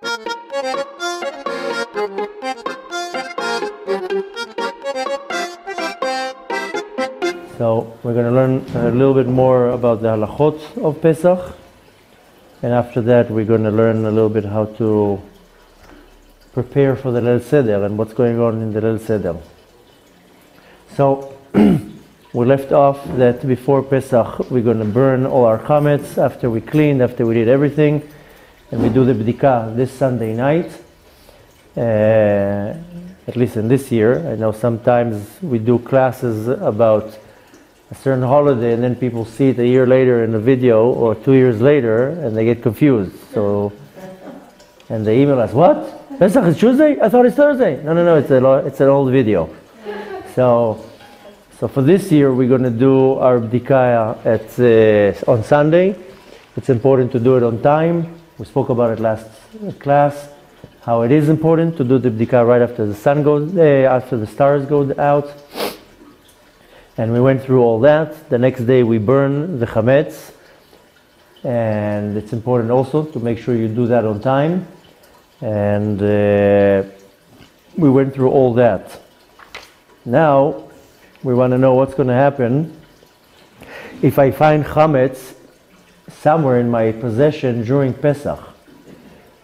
So we're going to learn a little bit more about the Halachot of Pesach, and after that we're going to learn a little bit how to prepare for the Leil Seder and what's going on in the Leil Seder. So we left off that before Pesach we're going to burn all our chametz after we cleaned, after we did everything, and we do the bdika this Sunday night. At least in this year. I know sometimes we do classes about a certain holiday and then people see it a year later in a video or 2 years later and they get confused. So, and they email us, what? Pesach is Tuesday? I thought it's Thursday. No, it's an old video. So for this year we're going to do our bdika on Sunday. It's important to do it on time. We spoke about it last class, how it is important to do the bdika right after the sun goes, after the stars go out. And we went through all that. The next day we burn the chametz, and it's important also to make sure you do that on time. And we went through all that. Now we want to know what's going to happen if I find chametz somewhere in my possession during Pesach.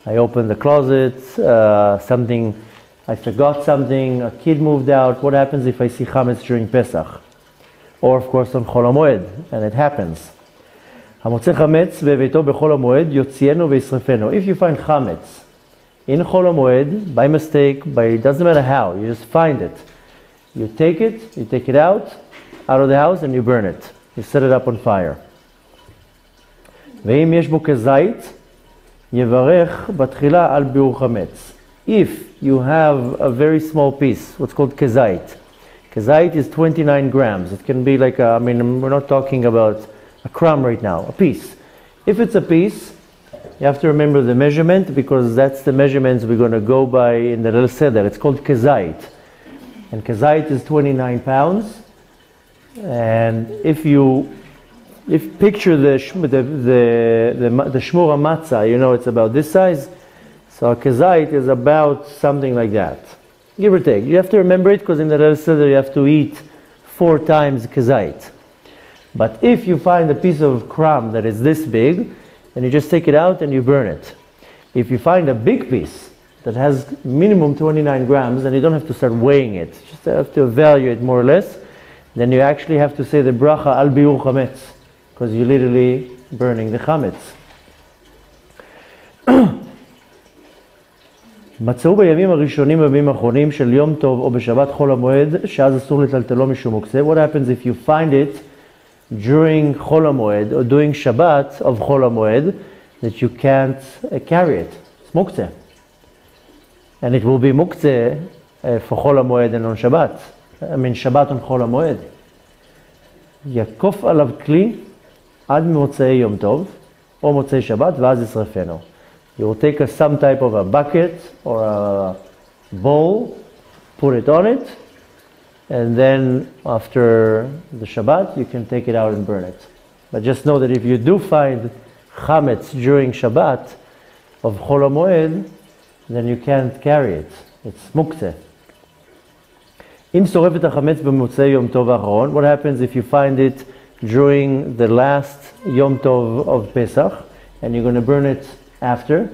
I open the closet, I forgot something, a kid moved out. What happens if I see chametz during Pesach? Or of course on Chol HaMoed, and it happens. If you find chametz in Chol HaMoed, by mistake, it doesn't matter how, you just find it. You take it out of the house and you burn it. You set it up on fire. If you have a very small piece, what's called kezait. Kezait is 29 grams. It can be like we're not talking about a crumb right now, a piece. If it's a piece, you have to remember the measurement, because that's the measurements we're going to go by in the Leil Seder. It's called kezait. And kezait is 29 pounds. And if picture the shmura matzah, it's about this size. So a kezait is about something like that, give or take. You have to remember it because in the Leil Seder you have to eat 4 times kezait. But if you find a piece of crumb that is this big, then you just take it out and you burn it. If you find a big piece that has minimum 29 grams, then you don't have to start weighing it. You just have to evaluate more or less. Then you actually have to say the bracha al biur chametz, because you're literally burning the chametz. מצאו בימים הראשונים ובימים האחרונים של יום טוב או בשבת חול המועד שאז אסור לטלטלו משום מוקצה. What happens if you find it during חול המועד or during Shabbat of חול המועד that you can't carry it? It's מוקצה. And it will be מוקצה for חול המועד and on Shabbat. Shabbat on חול המועד. יקוף עליו כלי עד מוצאי יום טוב או מוצאי שבת ואז ישרפנו. You will take some type of a bucket or a bowl, put it on it, and then after the Shabbat you can take it out and burn it. But just know that if you do find chametz during Shabbat of Chol HaMoed, then you can't carry it. It's muktzeh. אם שורף את החמץ במוצאי יום טוב האחרון, what happens if you find it during the last Yom Tov of Pesach, and you're going to burn it after?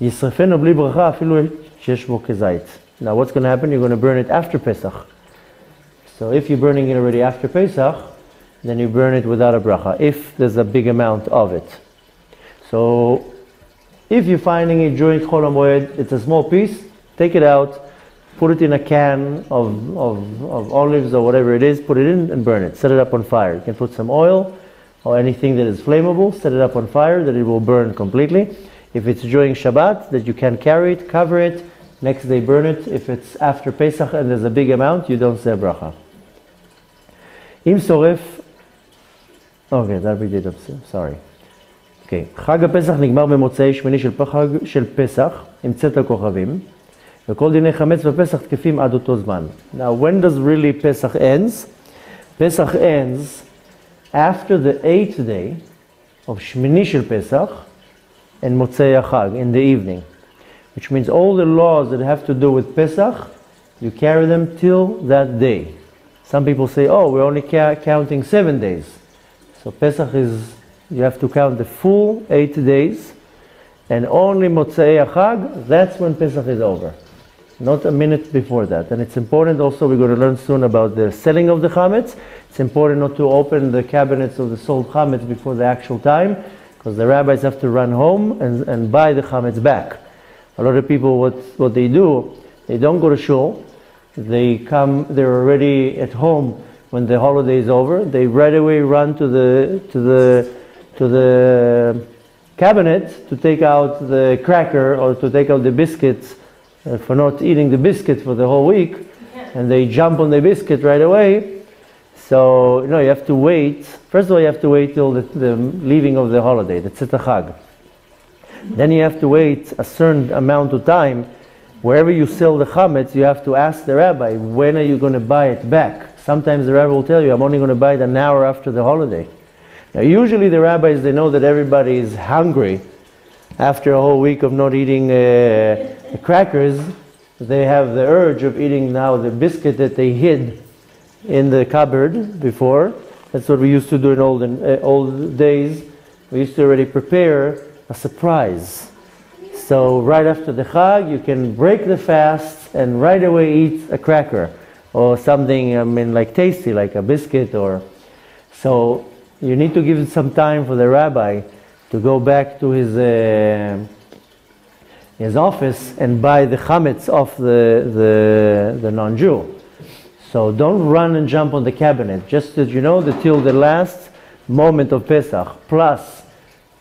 ישרפנו בלי ברכה אפילו שיש בו כזית. Now what's going to happen? You're going to burn it after Pesach. So if you're burning it already after Pesach, then you burn it without a bracha, if there's a big amount of it. So if you're finding it during Chol HaMoed, it's a small piece, take it out, put it in a can of olives or whatever it is, put it in and burn it. Set it up on fire. You can put some oil or anything that is flammable, set it up on fire that it will burn completely. If it's during Shabbat, that you can carry it, cover it, next day burn it. If it's after Pesach and there's a big amount, you don't say a bracha. Im soref, okay, that we did, sorry. Okay, חג הפסח נגמר במוצאי שמיני של פסח, עם צאת הכוכבים. וכל דיני חמץ בפסח תקפים עד אותו זמן. Now, when does really Pesach ends? Pesach ends after the 8th day of Shmini shel Pesach and Motzei HaChag in the evening. which means all the laws that have to do with Pesach, you carry them till that day. Some people say, oh, we're only counting 7 days. So Pesach is, you have to count the full 8 days, and only Motzei HaChag, that's when Pesach is over. Not a minute before that. And it's important also, we're going to learn soon about the selling of the chametz. It's important not to open the cabinets of the sold chametz before the actual time, because the rabbis have to run home and buy the chametz back. A lot of people, what they do, they don't go to shul. They come, they're already at home when the holiday is over. They right away run to the cabinet to take out the cracker or to take out the biscuits for not eating the biscuit for the whole week, and they jump on the biscuit right away. So, you have to wait. First of all, you have to wait till the leaving of the holiday, the Tzit HaChag. Then you have to wait a certain amount of time. Wherever you sell the chametz, you have to ask the rabbi, when are you going to buy it back? Sometimes the rabbi will tell you, I'm only going to buy it an hour after the holiday. Now, usually the rabbis, they know that everybody is hungry after a whole week of not eating the crackers. They have the urge of eating now the biscuit that they hid in the cupboard before. That's what we used to do in old days. We used to already prepare a surprise. So right after the Chag, you can break the fast and right away eat a cracker or something, like tasty, like a biscuit or... So you need to give some time for the rabbi to go back to his office and buy the chametz off the non-Jew. So don't run and jump on the cabinet. Just that till the last moment of Pesach, plus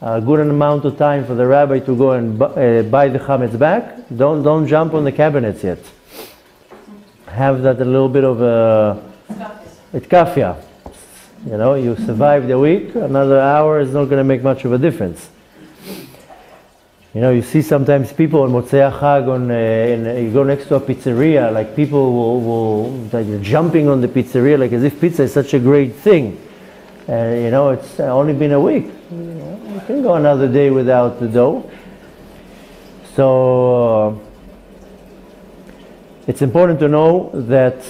a good amount of time for the rabbi to go and buy the chametz back. Don't jump on the cabinets yet. Have that a little bit of a itkafia. You survive the week. Another hour is not going to make much of a difference. You see sometimes people on Motzei HaChag, you go next to a pizzeria, like people will like jumping on the pizzeria, like as if pizza is such a great thing. It's only been a week. You can go another day without the dough. So it's important to know that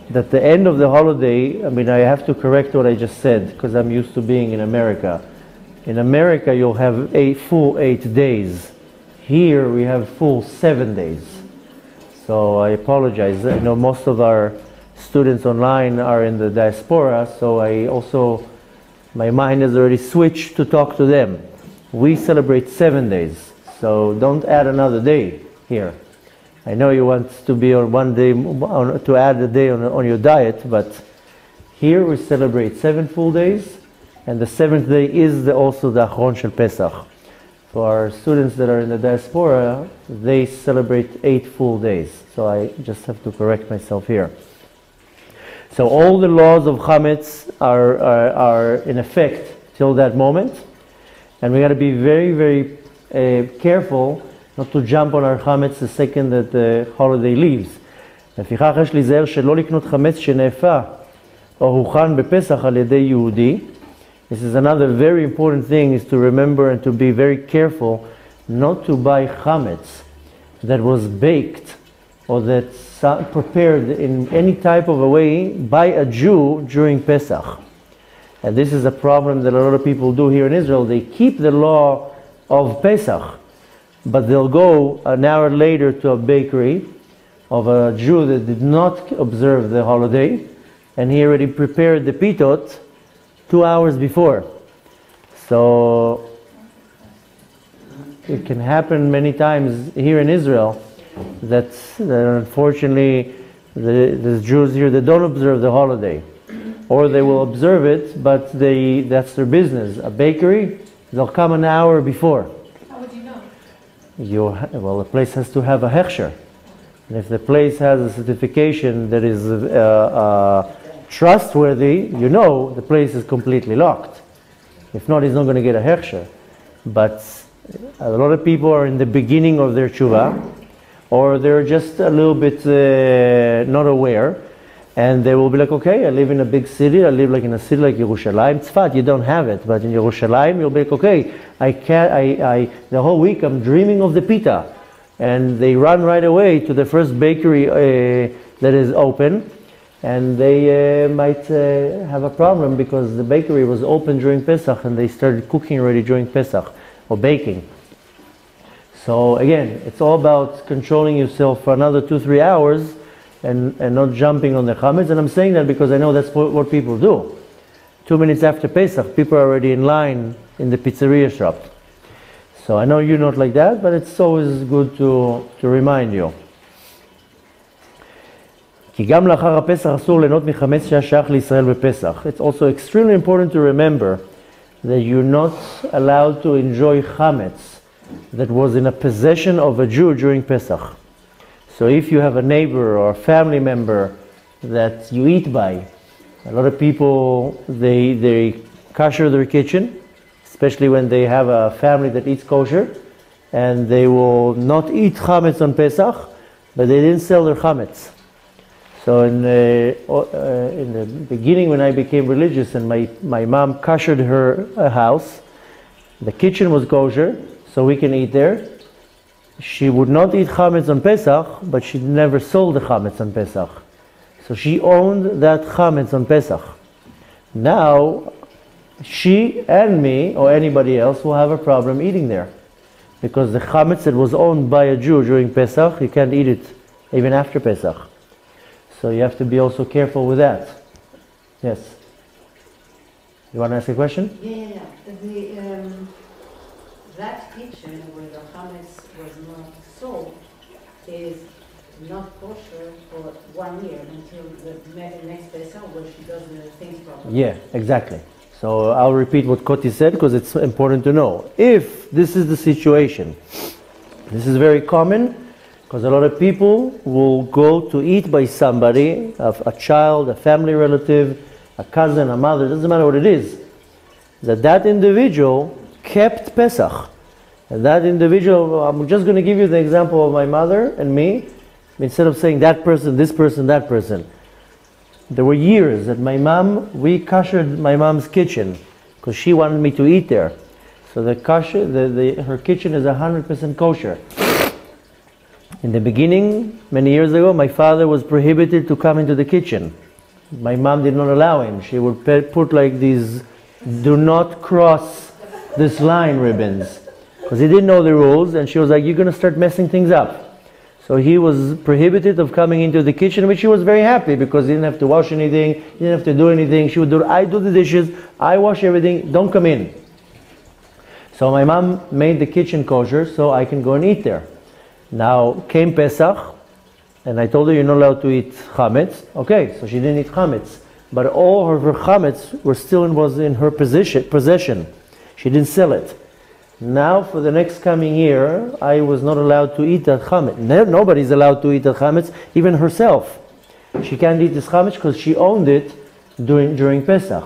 the end of the holiday, I have to correct what I just said, because I'm used to being in America. In America, you'll have a full 8 days. Here, we have full 7 days. So I apologize. I know most of our students online are in the diaspora, so my mind has already switched to talk to them. We celebrate 7 days, so don't add another day here. I know you want to be on one day, to add a day on your diet, but here we celebrate 7 full days, and the 7th day is also the Achron Shel Pesach. For our students that are in the diaspora, they celebrate 8 full days. So I just have to correct myself here. So all the laws of chametz are in effect till that moment, and we got to be very, very careful not to jump on our chametz the second that the holiday leaves. לפיכך יש להיזהר שלא לקנות חמץ שנאפה או הוכן בפסח על ידי יהודי. This is another very important thing, is to remember and to be very careful not to buy chametz that was baked or that's prepared in any type of a way by a Jew during Pesach. And this is a problem that a lot of people do here in Israel. They keep the law of Pesach, but they'll go an hour later to a bakery of a Jew that did not observe the holiday, and he already prepared the pitot 2 hours before. So it can happen many times here in Israel that unfortunately the Jews here, they don't observe the holiday, or they will observe it, but that's their business. A bakery, they'll come an hour before. How would you know? Well, the place has to have a hechsher. And if the place has a certification that is trustworthy, the place is completely locked. If not, he's not going to get a hechsher. But a lot of people are in the beginning of their tshuva, or they're just a little bit not aware, And they will be like, okay, I live in a big city. I live like in a city like Yerushalayim. Tzfat, you don't have it, but in Yerushalayim, you'll be like, okay, the whole week I'm dreaming of the pita. And they run right away to the first bakery that is open, and they might have a problem because the bakery was open during Pesach and they started cooking already during Pesach, or baking. So again, it's all about controlling yourself for another 2-3 hours and not jumping on the chametz. And I'm saying that because I know that's what people do. 2 minutes after Pesach, people are already in line in the pizzeria shop. So I know you're not like that, but it's always good to remind you. It's also extremely important to remember that you're not allowed to enjoy chametz that was in a possession of a Jew during Pesach. So if you have a neighbor or a family member that you eat by, a lot of people, they kosher their kitchen, especially when they have a family that eats kosher, and they will not eat chametz on Pesach, but they didn't sell their chametz. So in the beginning when I became religious and my mom koshered her house, the kitchen was kosher, so we can eat there. She would not eat chametz on Pesach, but she never sold the chametz on Pesach. So she owned that chametz on Pesach. Now, she and me, or anybody else, will have a problem eating there. Because the chametz that was owned by a Jew during Pesach, you can't eat it even after Pesach. So you have to be also careful with that. Yes? You want to ask a question? Yeah. That kitchen where the chametz was not sold is not kosher for 1 year until the next Pesach where she does the things properly. Yeah, exactly. So I'll repeat what Koti said because it's important to know. If this is the situation, this is very common because a lot of people will go to eat by somebody, a child, a family relative, a cousin, a mother, doesn't matter what it is, that individual kept Pesach. And that individual, I'm just going to give you the example of my mother and me, instead of saying that person, this person, that person. There were years that we koshered my mom's kitchen because she wanted me to eat there. So her kitchen is 100% kosher. In the beginning, many years ago, my father was prohibited to come into the kitchen. My mom did not allow him. She would put like these do not cross this line ribbons because he didn't know the rules, and she was like, you're going to start messing things up. So he was prohibited of coming into the kitchen, which he was very happy because he didn't have to wash anything, he didn't have to do anything. She would do, I do the dishes, I wash everything, don't come in. So my mom made the kitchen kosher so I can go and eat there. Now came Pesach, and I told her you're not allowed to eat chametz. Okay, so she didn't eat chametz. But all of her chametz was in her possession. She didn't sell it. Now for the next coming year, I was not allowed to eat that chametz. Nobody's allowed to eat that chametz, even herself. She can't eat this chametz because she owned it during Pesach.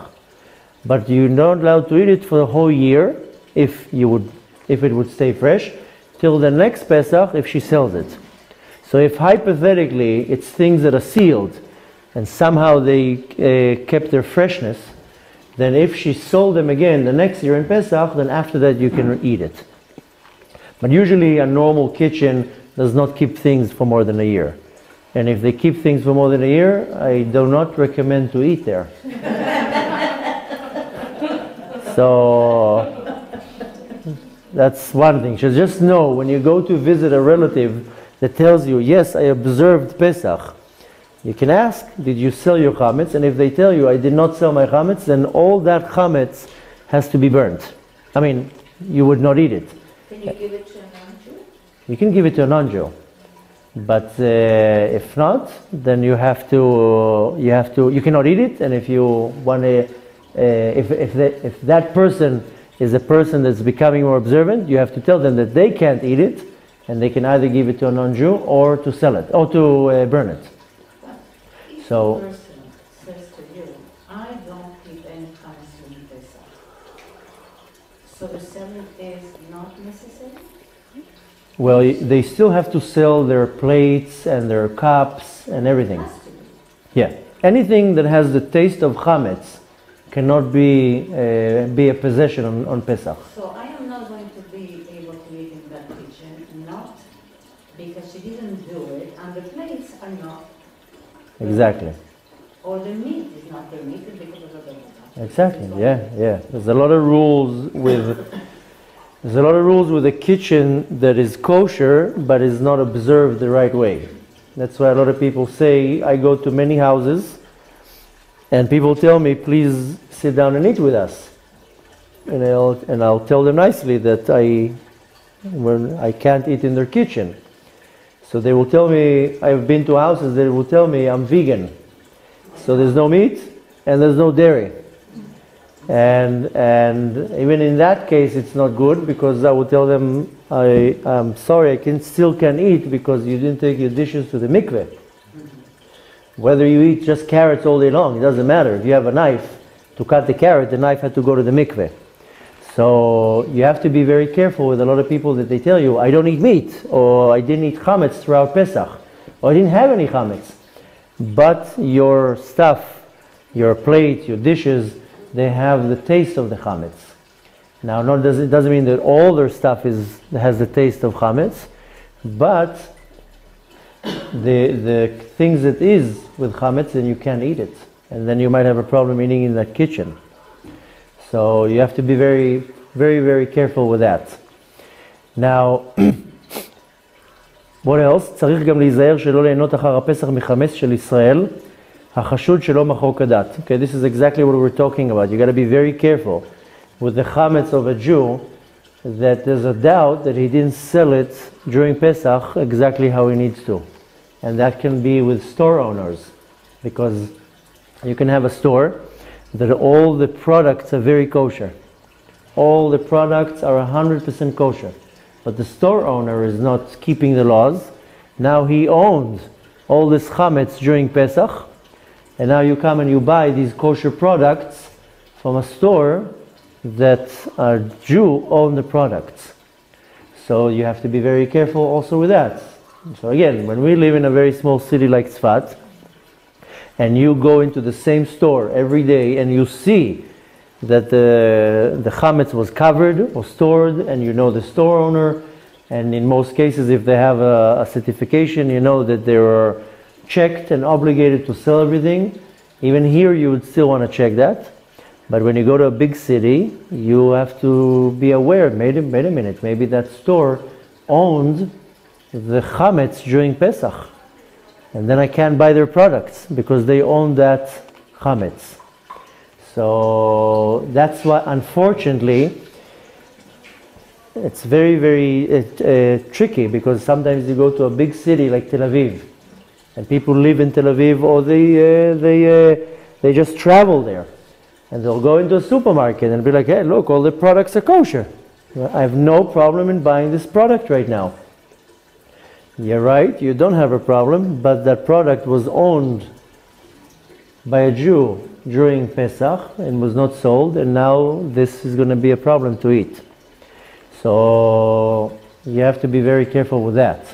But you're not allowed to eat it for the whole year if it would stay fresh, till the next Pesach if she sells it. So if hypothetically it's things that are sealed and somehow they kept their freshness, then if she sold them again the next year in Pesach, then after that you can eat it. But usually a normal kitchen does not keep things for more than a year. And if they keep things for more than a year, I do not recommend to eat there. So that's one thing. So just know when you go to visit a relative that tells you, yes, I observed Pesach, you can ask, did you sell your chametz? And if they tell you, I did not sell my chametz, then all that chametz has to be burnt. I mean, you would not eat it. Can you give it to a non-Jew? You can give it to a non-Jew. But if not, then you cannot eat it. And if you want to, if that person is a person that's becoming more observant, you have to tell them that they can't eat it, and they can either give it to a non-Jew or to sell it, or to burn it. If So, a person says to you, I don't keep any chametz in Pesach, so the selling is not necessary? well, they still have to sell their plates and their cups and everything. Has to be. Yeah. anything that has the taste of chametz cannot be a possession on Pesach. So I am not going to be able to eat in that kitchen, not because she didn't do it, and the plates are not. Exactly. Or the meat is not permitted because of the Torah. Exactly. Yeah. There's a lot of rules with a kitchen that is kosher but is not observed the right way. That's why a lot of people say, I go to many houses and people tell me, please sit down and eat with us. And I'll tell them nicely that I can't eat in their kitchen. So they will tell me, I've been to houses, they will tell me I'm vegan. So there's no meat and there's no dairy. And even in that case it's not good, because I will tell them, I'm sorry, I still can eat because you didn't take your dishes to the mikveh. Whether you eat just carrots all day long, it doesn't matter. If you have a knife to cut the carrot, the knife had to go to the mikveh. So you have to be very careful with a lot of people that they tell you, I don't eat meat, or I didn't eat chametz throughout Pesach, or I didn't have any chametz. But your stuff, your plate, your dishes, they have the taste of the chametz. Now, it doesn't mean that all their stuff has the taste of chametz, but the things that is with chametz, then you can't eat it, and then you might have a problem eating in that kitchen. So you have to be very, very, very careful with that. Now, what else? צריך גם להיזהר שלא ליהנות אחר הפסח מחמץ של ישראל, החשוד שלא מחוק הדת. Okay, this is exactly what we're talking about. You got to be very careful with the chametz of a Jew, that there's a doubt that he didn't sell it during Pesach exactly how he needs to. And that can be with store owners, because you can have a store that all the products are very kosher. All the products are 100% kosher. But the store owner is not keeping the laws. Now he owns all this chametz during Pesach, and now you come and you buy these kosher products from a store that a Jew owned the products. So you have to be very careful also with that. So again, when we live in a very small city like Tzfat, and you go into the same store every day and you see that the chametz was covered or stored, and you know the store owner, and in most cases if they have a certification, you know that they were checked and obligated to sell everything. Even here you would still want to check that. But when you go to a big city, you have to be aware, wait a minute, maybe that store owned the chametz during Pesach. And then I can't buy their products because they own that chametz. So that's why, unfortunately, it's very, very tricky, because sometimes you go to a big city like Tel Aviv, and people live in Tel Aviv, or they just travel there, and they'll go into a supermarket and be like, hey, look, all the products are kosher. I have no problem in buying this product right now. You're right, you don't have a problem, but that product was owned by a Jew during Pesach and was not sold, and now this is going to be a problem to eat. So you have to be very careful with that.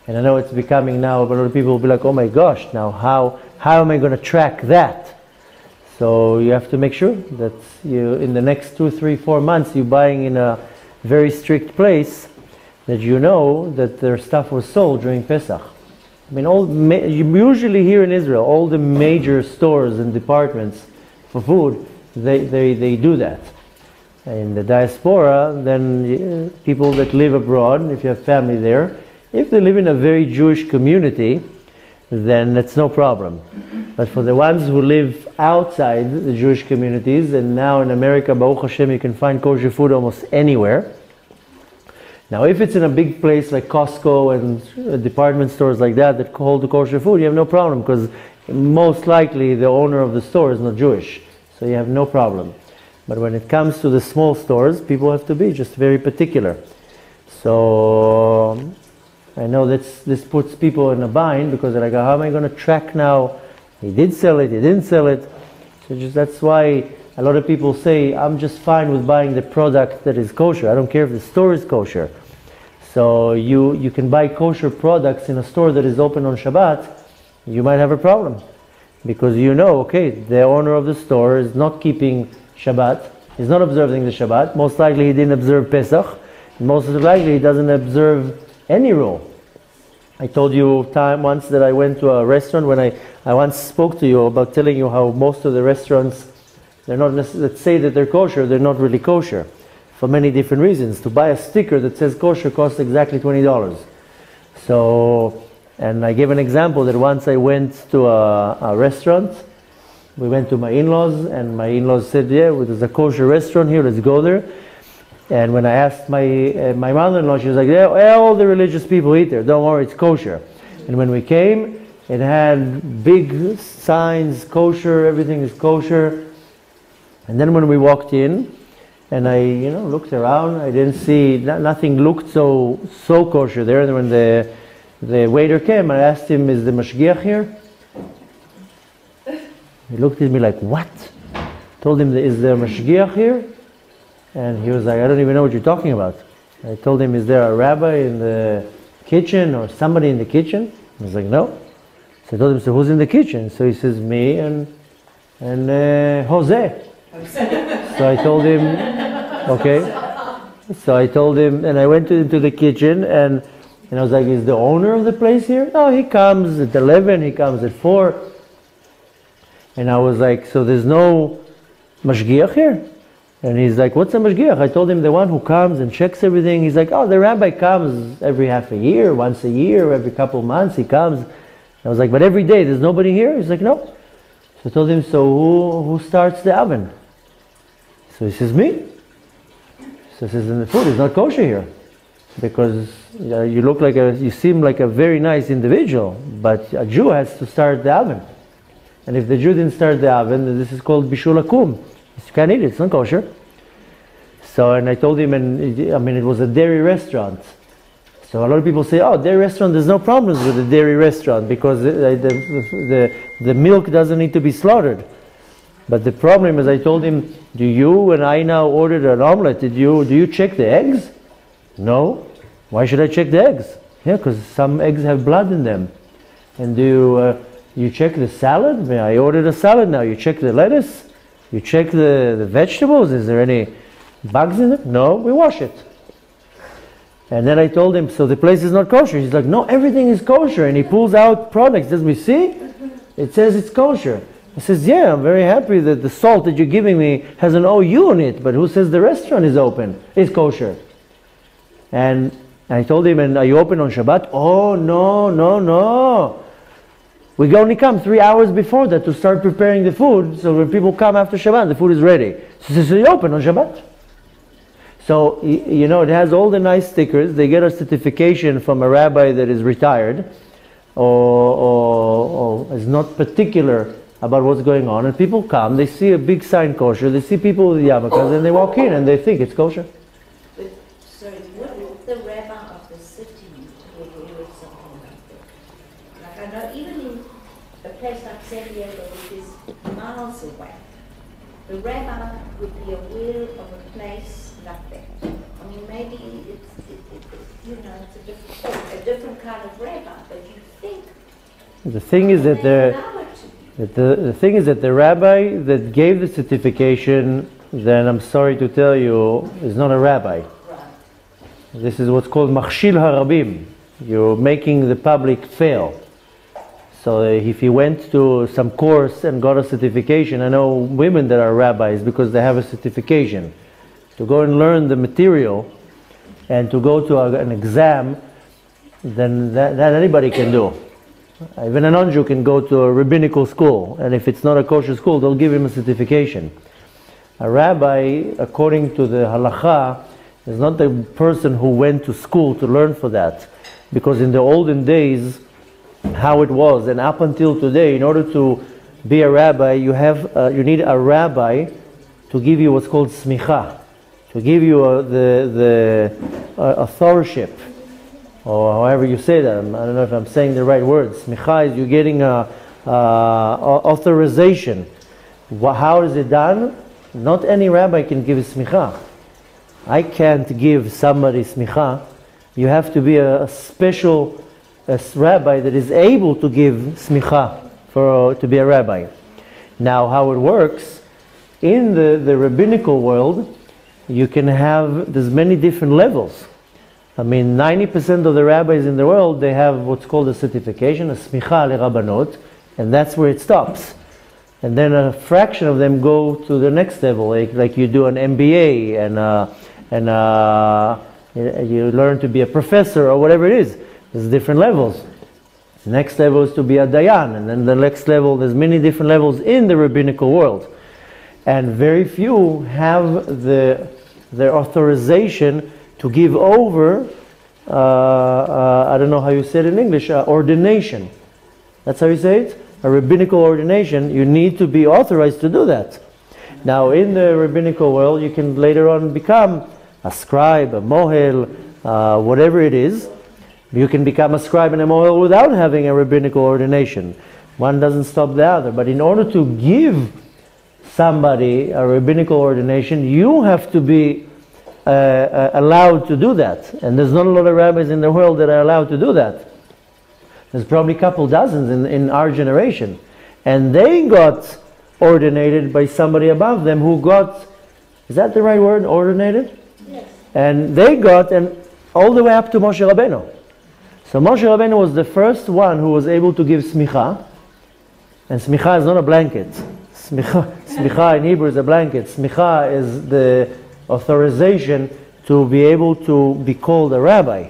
And I know it's becoming now, but a lot of people will be like, oh my gosh, now how am I going to track that? So you have to make sure that you, in the next 2, 3, 4 months, you're buying in a very strict place, that you know that their stuff was sold during Pesach. I mean, usually here in Israel, all the major stores and departments for food, they do that. In the diaspora, then people that live abroad, if you have family there, if they live in a very Jewish community, then that's no problem. But for the ones who live outside the Jewish communities, and now in America, Baruch Hashem, you can find kosher food almost anywhere. Now, if it's in a big place like Costco and department stores like that hold the kosher food, you have no problem, because most likely the owner of the store is not Jewish, so you have no problem. But when it comes to the small stores, people have to be just very particular. So I know this puts people in a bind, because they're like, how am I going to track now? He did sell it, he didn't sell it. So that's why a lot of people say, I'm just fine with buying the product that is kosher. I don't care if the store is kosher. So you can buy kosher products in a store that is open on Shabbat, you might have a problem. Because you know, okay, the owner of the store is not keeping Shabbat, he's not observing the Shabbat, most likely he didn't observe Pesach, most likely he doesn't observe any rule. I told you once that I went to a restaurant when I once spoke to you about telling you how most of the restaurants, they're not that say that they're kosher, they're not really kosher for many different reasons. To buy a sticker that says kosher costs exactly $20. So, and I gave an example that once I went to a restaurant, we went to my in-laws, and my in-laws said, yeah, well, there's a kosher restaurant here, let's go there. And when I asked my mother-in-law, she was like, yeah, all the religious people eat there, don't worry, it's kosher. And when we came, it had big signs, kosher, everything is kosher. And then when we walked in, and I looked around, I didn't see, nothing looked so kosher there. And when the waiter came, I asked him, is the mashgiach here? He looked at me like, what? Told him, is there a mashgiach here? And he was like, I don't even know what you're talking about. I told him, is there a rabbi in the kitchen or somebody in the kitchen? He was like, no. So I told him, so who's in the kitchen? So he says, me and Jose. So I told him, okay. So I told him, and I went into the kitchen, and I was like, is the owner of the place here? No, he comes at 11, he comes at 4. And I was like, so there's no mashgiach here? And he's like, what's a mashgiach? I told him the one who comes and checks everything. He's like, oh, the rabbi comes every half a year, once a year, every couple of months he comes. I was like, but every day there's nobody here? He's like, no. So I told him, so who starts the oven? So he says, me. So he says, and the food is not kosher here. Because you seem like a very nice individual, but a Jew has to start the oven. And if the Jew didn't start the oven, then this is called bishul akum. You can't eat it, it's not kosher. So, and I told him, it was a dairy restaurant. So a lot of people say, oh, dairy restaurant, there's no problems with the dairy restaurant because the milk doesn't need to be slaughtered. But the problem is, I told him, when I now ordered an omelet, do you check the eggs? No. Why should I check the eggs? Yeah, because some eggs have blood in them. And do you check the salad? I ordered a salad now. You check the lettuce? You check the vegetables? Is there any bugs in it? No, we wash it. And then I told him, so the place is not kosher. He's like, no, everything is kosher. And he pulls out products. Does we see? It says it's kosher. I says, yeah, I'm very happy that the salt that you're giving me has an OU on it, but who says the restaurant is open? It's kosher. And I told him, and are you open on Shabbat? Oh, no. We only come 3 hours before that to start preparing the food, so when people come after Shabbat, the food is ready. So you open on Shabbat. So, it has all the nice stickers. They get a certification from a rabbi that is retired, or is not particular about what's going on, and people come, they see a big sign kosher, they see people with yarmulkes, and they walk in and they think it's kosher. Sorry, what if the rabbi of the city would hear something like that? Like I know even in a place like Seder, which is miles away, the rabbi would be aware of a place like that. I mean, maybe it's a different kind of rabbi, but you think. The thing is that the thing is that the rabbi that gave the certification, then I'm sorry to tell you, is not a rabbi. This is what's called machshil harabim. You're making the public fail. So if he went to some course and got a certification, I know women that are rabbis because they have a certification. To go and learn the material and to go to an exam, then that anybody can do. Even a non-Jew can go to a rabbinical school, and if it's not a kosher school, they'll give him a certification. A rabbi, according to the halacha, is not the person who went to school to learn for that. Because in the olden days, how it was, and up until today, in order to be a rabbi, you need a rabbi to give you what's called smicha, to give you the authorship, or however you say that. I don't know if I'm saying the right words. Smicha is you're getting authorization. How is it done? Not any rabbi can give a smicha. I can't give somebody smicha. You have to be a special rabbi that is able to give smicha to be a rabbi. Now, how it works, in the rabbinical world, you can have, there's many different levels. I mean, 90% of the rabbis in the world, they have what's called a certification, a smicha le-rabbanot, and that's where it stops. And then a fraction of them go to the next level, like you do an MBA, and you learn to be a professor or whatever it is. There's different levels. The next level is to be a dayan, and then the next level, there's many different levels in the rabbinical world. And very few have their authorization to give over, I don't know how you say it in English, ordination. That's how you say it? A rabbinical ordination. You need to be authorized to do that. Now, in the rabbinical world, you can later on become a scribe, a mohel, whatever it is. You can become a scribe and a mohel without having a rabbinical ordination. One doesn't stop the other. But in order to give somebody a rabbinical ordination, you have to be allowed to do that. And there's not a lot of rabbis in the world that are allowed to do that. There's probably a couple dozens in our generation. And they got ordinated by somebody above them who got, is that the right word, ordinated? Yes. And they got all the way up to Moshe Rabbeinu. So Moshe Rabbeinu was the first one who was able to give smicha. And smicha is not a blanket. Smicha in Hebrew is a blanket. Smicha is the authorization to be able to be called a rabbi.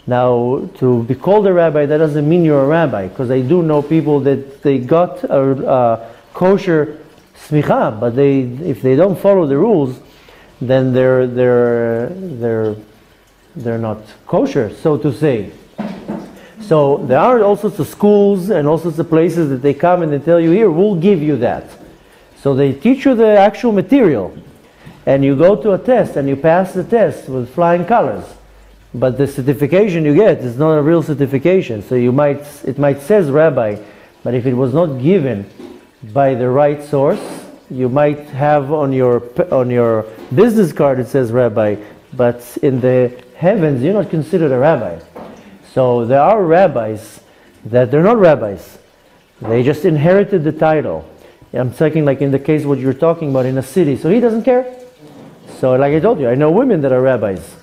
Now, to be called a rabbi, that doesn't mean you're a rabbi, because I do know people that they got a kosher smicha, but if they don't follow the rules, then they're not kosher, so to say. So there are all sorts of schools and all sorts of places that they come and they tell you, here, we'll give you that. So they teach you the actual material, and you go to a test and you pass the test with flying colors. But the certification you get is not a real certification. So it might says rabbi, but if it was not given by the right source, you might have on your business card it says rabbi, but in the heavens you're not considered a rabbi. So there are rabbis that they're not rabbis. They just inherited the title. I'm talking like in the case what you're talking about in a city. So he doesn't care. So like I told you, I know women that are rabbis.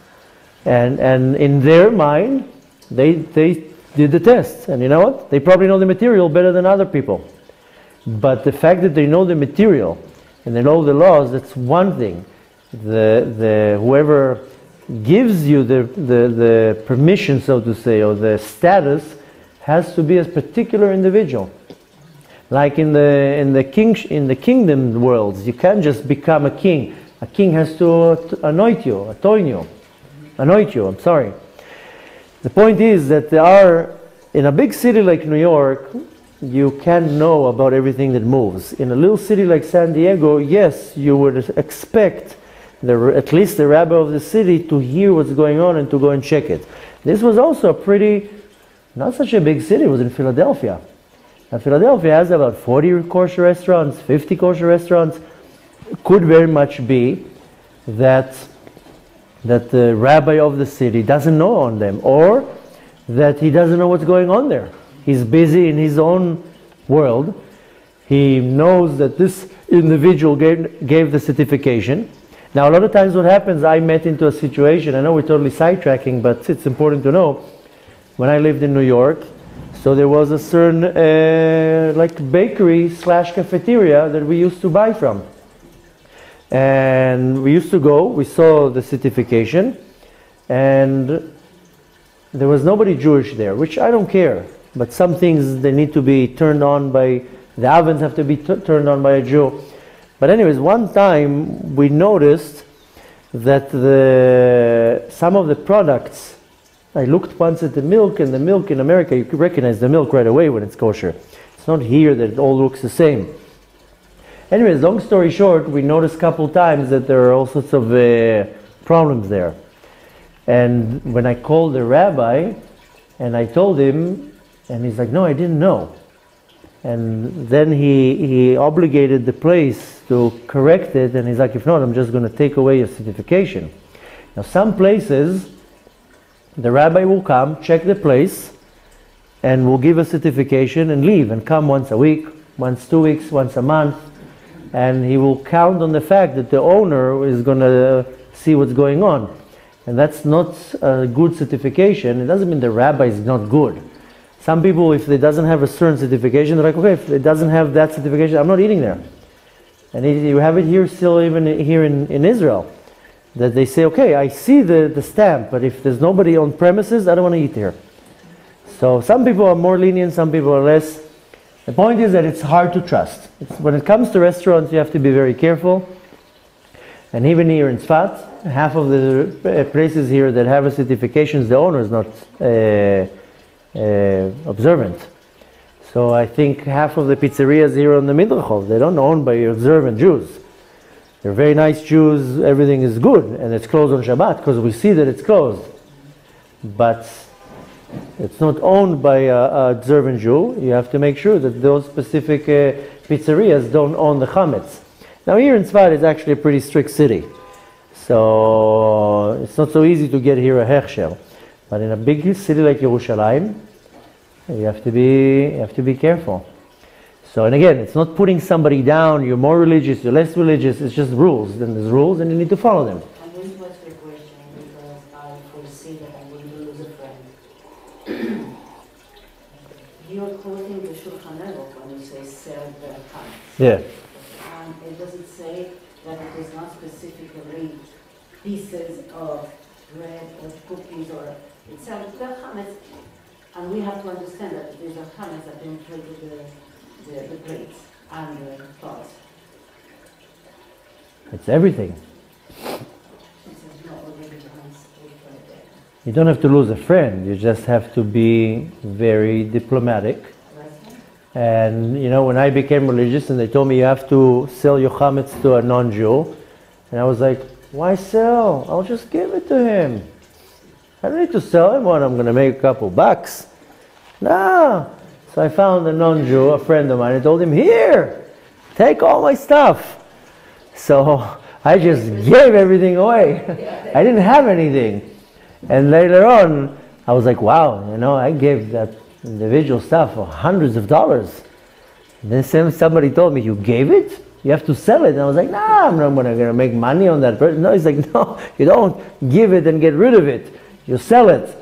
And in their mind, they did the test. And you know what? They probably know the material better than other people. But the fact that they know the material and they know the laws, that's one thing. Whoever gives you the permission, so to say, or the status, has to be a particular individual. Like in the kingdom worlds, you can't just become a king. A king has to anoint you. I'm sorry. The point is that there are, in a big city like New York, you can't know about everything that moves. In a little city like San Diego, yes, you would expect at least the rabbi of the city to hear what's going on and to go and check it. This was also not such a big city. It was in Philadelphia. And Philadelphia has about 40 kosher restaurants, 50 kosher restaurants. It could very much be that the rabbi of the city doesn't know on them, or that he doesn't know what's going on there. He's busy in his own world. He knows that this individual gave the certification. Now, a lot of times what happens, I met into a situation, I know we're totally sidetracking, but it's important to know, when I lived in New York, so there was a certain like bakery / cafeteria that we used to buy from. And we used to go, we saw the certification, and there was nobody Jewish there, which I don't care. But some things, they need to be turned on by, the ovens have to be turned on by a Jew. But anyways, one time we noticed that some of the products, I looked once at the milk, and the milk in America, you can recognize the milk right away when it's kosher. It's not here that it all looks the same. Anyways, long story short, we noticed a couple times that there are all sorts of problems there. And when I called the rabbi, and I told him, and he's like, no, I didn't know. And then he obligated the place to correct it, and he's like, if not, I'm just going to take away your certification. Now, some places, the rabbi will come, check the place, and will give a certification and leave and come once a week, once 2 weeks, once a month, and he will count on the fact that the owner is going to see what's going on. And that's not a good certification. It doesn't mean the rabbi is not good. Some people, if they doesn't have a certain certification, they're like, okay, if it doesn't have that certification, I'm not eating there. And you have it here still, even here in Israel, that they say, okay, I see the stamp, but if there's nobody on premises, I don't want to eat here. So some people are more lenient, some people are less. The point is that it's hard to trust. When it comes to restaurants, you have to be very careful. And even here in Tzfat, half of the places here that have a certifications, the owner is not observant. So I think half of the pizzerias here on the Midrachov, they don't own by observant Jews. They're very nice Jews, everything is good, and it's closed on Shabbat because we see that it's closed. But it's not owned by an observant Jew. You have to make sure that those specific pizzerias don't own the chametz. Now here in Tzfat it's actually a pretty strict city. So it's not so easy to get here a hechsher. But in a big city like Yerushalayim, you have to be careful. So, and again, it's not putting somebody down, you're more religious, you're less religious, it's just rules. Then there's rules and you need to follow them. I'm going to ask you a question because I foresee that I'm going to lose a friend. You're quoting the Shulchan Aruch when you say serve the chametz. Yeah. And it doesn't say that it is not specifically pieces of bread or cookies or it serves the chametz. And we have to understand that these are chametz that penetrate the plates and the cloths. It's everything. You don't have to lose a friend, you just have to be very diplomatic. And you know, when I became religious and they told me you have to sell your chametz to a non-Jew, and I was like, why sell? I'll just give it to him. I don't need to sell him one, I'm going to make a couple bucks. No. So I found a non-Jew, a friend of mine, and told him, here, take all my stuff. So I just gave everything away. I didn't have anything. And later on, I was like, wow, you know, I gave that individual stuff for hundreds of dollars. And then somebody told me, you gave it? You have to sell it. And I was like, nah, I'm not going to make money on that person. No, he's like, no, you don't give it and get rid of it. You sell it.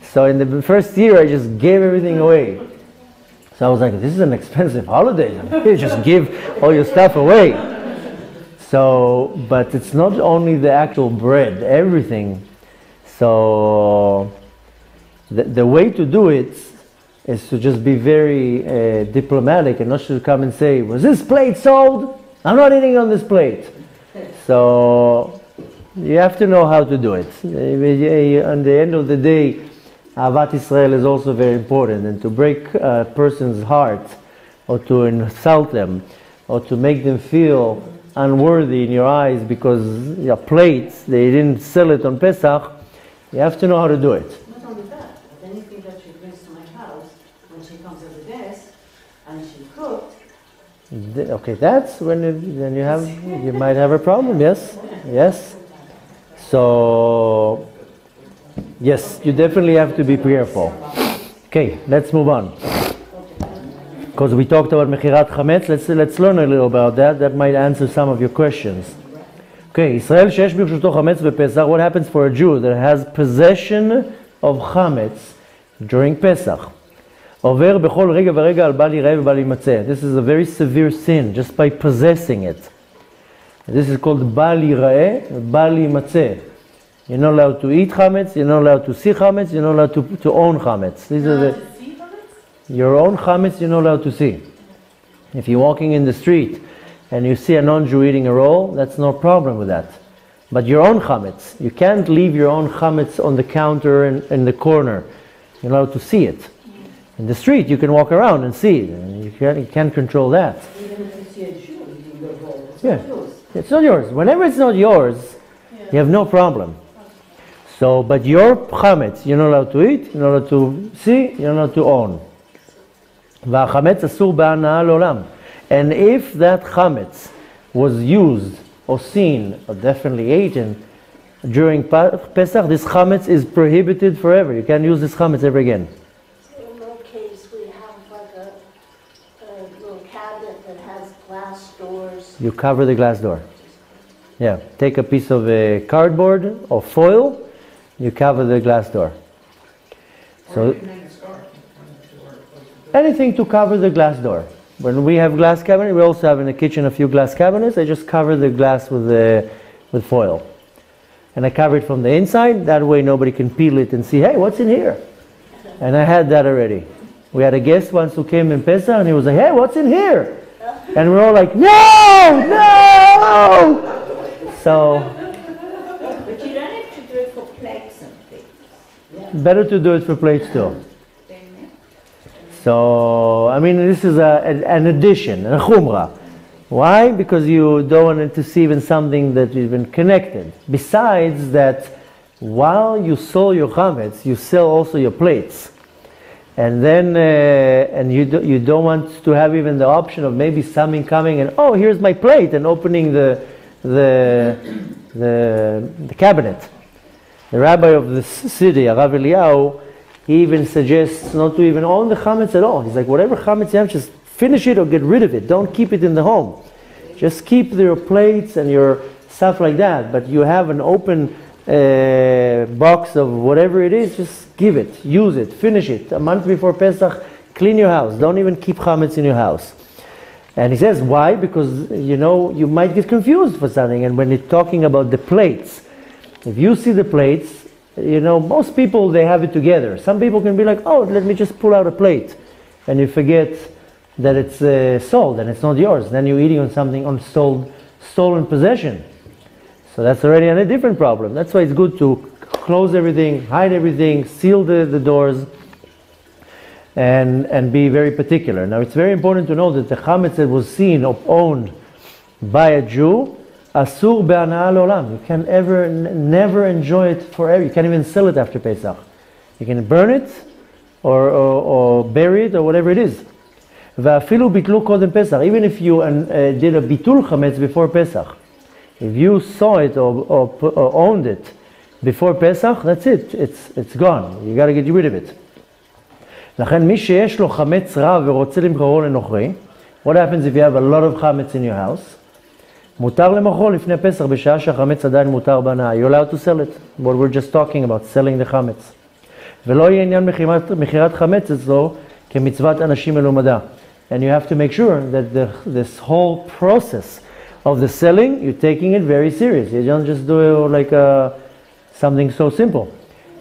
So in the first year, I just gave everything away. So I was like, this is an expensive holiday. You just give all your stuff away. So, but it's not only the actual bread, everything. So the way to do it is to just be very diplomatic and not to come and say, was this plate sold? I'm not eating on this plate. So you have to know how to do it. On the end of the day, Ahavat Israel is also very important, and to break a person's heart or to insult them or to make them feel unworthy in your eyes because your plates, they didn't sell it on Pesach, you have to know how to do it. Not only that, but anything that she brings to my house when she comes as a guest and she cooked. Okay, that's when then you might have a problem, yes? Yes. So yes, you definitely have to be careful. Okay, let's move on. Because we talked about Mechirat Chametz, let's learn a little about that. That might answer some of your questions. Okay, Israel sheyesh birchuto chametz bePesach. What happens for a Jew that has possession of chametz during Pesach? Over bechol rega v'rega al bal yireh v'bal yimatzeh. This is a very severe sin just by possessing it. This is called bal yireh v'bal yimatzeh. You're not allowed to eat chametz, you're not allowed to see chametz, you're not allowed to own chametz. These are the your own chametz you're not allowed to see. If you're walking in the street and you see a non-Jew eating a roll, that's no problem with that. But your own chametz, you can't leave your own chametz on the counter in the corner. You're allowed to see it. In the street, you can walk around and see it. And you can't control that. Even if you see a Jew eating the roll, it's Yeah, not yours. it's not yours. Whenever it's not yours, you have no problem. So, but your chametz, you're not allowed to eat, you're not allowed to see, you're not allowed to own. והחמץ אסור בהנאה לעולם. And if that chametz was used or seen or definitely eaten during Pesach, this chametz is prohibited forever. You can't use this chametz ever again. So in that case, You cover the glass door. Yeah, take a piece of cardboard or foil, you cover the glass door. So anything to cover the glass door. When we have glass cabinet, we also have in the kitchen a few glass cabinets. I just cover the glass with foil. And I cover it from the inside, that way nobody can peel it and see, hey, what's in here? And I had that already. We had a guest once who came in Pesach and he was like, hey, what's in here? And we're all like, no! So, But you don't have to do it for plates and things. better to do it for plates too. So, I mean, this is an addition, a chumrah. Why? Because you don't want it to see even something that is even connected. Besides that, while you sell your chametz, you sell also your plates. And then, and you don't want to have even the option of maybe something coming and, oh, here's my plate, and opening the cabinet. The rabbi of the city, Rabbi Eliyahu, he even suggests not to even own the chametz at all. He's like, whatever chametz you have, just finish it or get rid of it. Don't keep it in the home. Just keep your plates and your stuff like that. But you have an open box of whatever it is, just give it, use it, finish it. A month before Pesach, clean your house. Don't even keep chametz in your house. And he says, why? Because, you know, you might get confused for something. And when you're talking about the plates, if you see the plates, you know, most people, they have it together. Some people can be like, oh, let me just pull out a plate. And you forget that it's sold and it's not yours. Then you're eating on something on stolen possession. So that's already a different problem. That's why it's good to close everything, hide everything, seal the doors, and be very particular. Now it's very important to know that the chametz that was seen or owned by a Jew, asur be'ana'ah le'olam. You can never enjoy it forever. You can't even sell it after Pesach. You can burn it or bury it or whatever it is. Ve'afilu bitlu kodem Pesach. Even if you did a bitul chametz before Pesach, if you saw it or owned it before Pesach, that's it. It's gone. You got to get rid of it. לכן מי שיש לו חמץ רב ורוצה למכרו לנוכרי, what happens if you have a lot of chametz in your house? מותר למכרו לפני פסח בשעה שהחמץ עדיין מותר בהנאה. You're allowed to sell it. What we're just talking about, selling the chametz. ולא יהיה עניין מכירת חמץ אצלו כמצוות אנשים מלומדה. And you have to make sure that this whole process of the selling, you're taking it very serious. You don't just do it like something so simple.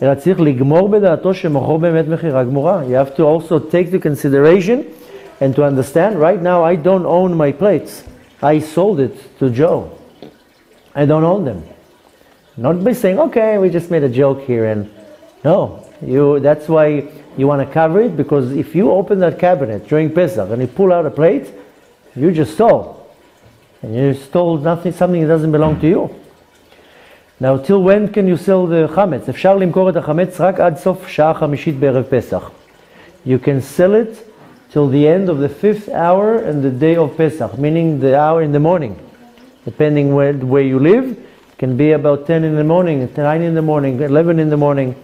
אלא צריך לגמור בדעתו שמכרו באמת מכירה גמורה. You have to also take the consideration and to understand, right now I don't own my plates. I sold it to Joe. I don't own them. Not by saying, okay, we just made a joke here, and no. That's why you want to cover it, because if you open that cabinet during Pesach and you pull out a plate, you just stole. And you stole something that doesn't belong to you. Now, till when can you sell the chametz? אפשר למכור את החמץ רק עד סוף שעה חמישית בערב פסח. You can sell it till the end of the 5th hour and the day of Pesach, meaning the hour in the morning. Depending where you live, it can be about 10 in the morning, 9 in the morning, 11 in the morning.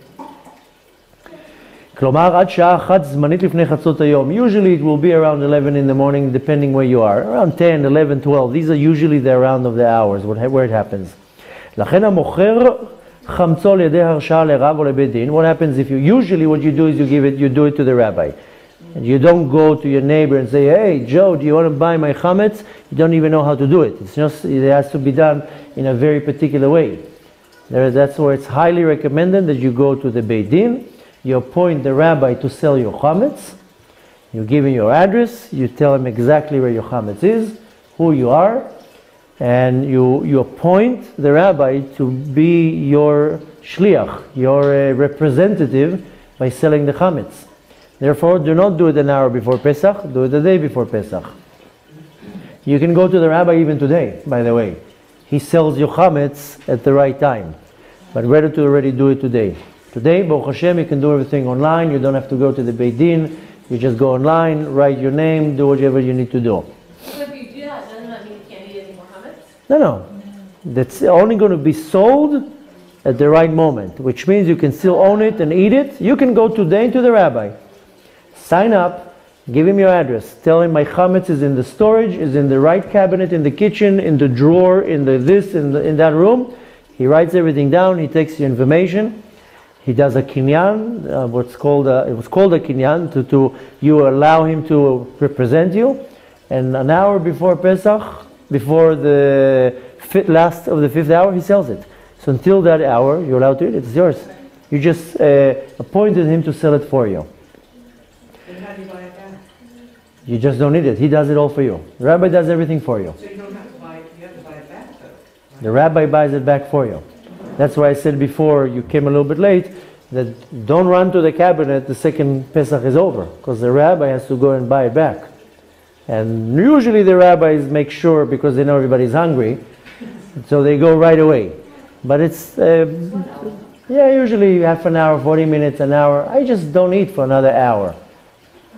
כלומר, עד שעה אחת זמנית לפני חצות היום. Usually it will be around 11 in the morning, depending where you are. Around 10, 11, 12. These are usually the round of the hours, where it happens. לכן המוכר חמצו על ידי הרשאה לרב או לבית דין. What happens if usually what you do is you do it to the rabbi. And you don't go to your neighbor and say, hey, Joe, do you want to buy my chametz? You don't even know how to do it. It has to be done in a very particular way. That's where it's highly recommended that you go to the Beit Din, you appoint the rabbi to sell your chametz, you give him your address, you tell him exactly where your chametz is, who you are, and you appoint the rabbi to be your shliach, your representative by selling the chametz. Therefore, do not do it an hour before Pesach, do it the day before Pesach. You can go to the rabbi even today, by the way. He sells your chametz at the right time. But better to already do it today. Today, Baruch Hashem, you can do everything online. You don't have to go to the Beit Din. You just go online, write your name, do whatever you need to do. So if you do that, doesn't that mean you can't eat any more chametz? No. That's only going to be sold at the right moment, which means you can still own it and eat it. You can go today to the rabbi, sign up, Give him your address. Tell him my chametz is in the storage, is in the right cabinet, in the kitchen, in the drawer, in the this, in that room. He writes everything down. He takes the information. He does a kinyan, it was called a kinyan, you allow him to represent you. And an hour before Pesach, before the last of the 5th hour, he sells it. So until that hour, you're allowed to eat it. It's yours. You just appointed him to sell it for you. And how do you buy it back? You just don't need it. He does it all for you. The rabbi does everything for you. So you don't have to buy it, you have to buy it back though. The rabbi buys it back for you. That's why I said before, you came a little bit late, that don't run to the cabinet the second Pesach is over, because the rabbi has to go and buy it back. And usually the rabbis make sure, because they know everybody's hungry, so they go right away. But it's, usually half an hour, 40 minutes, an hour. I just don't eat for another hour.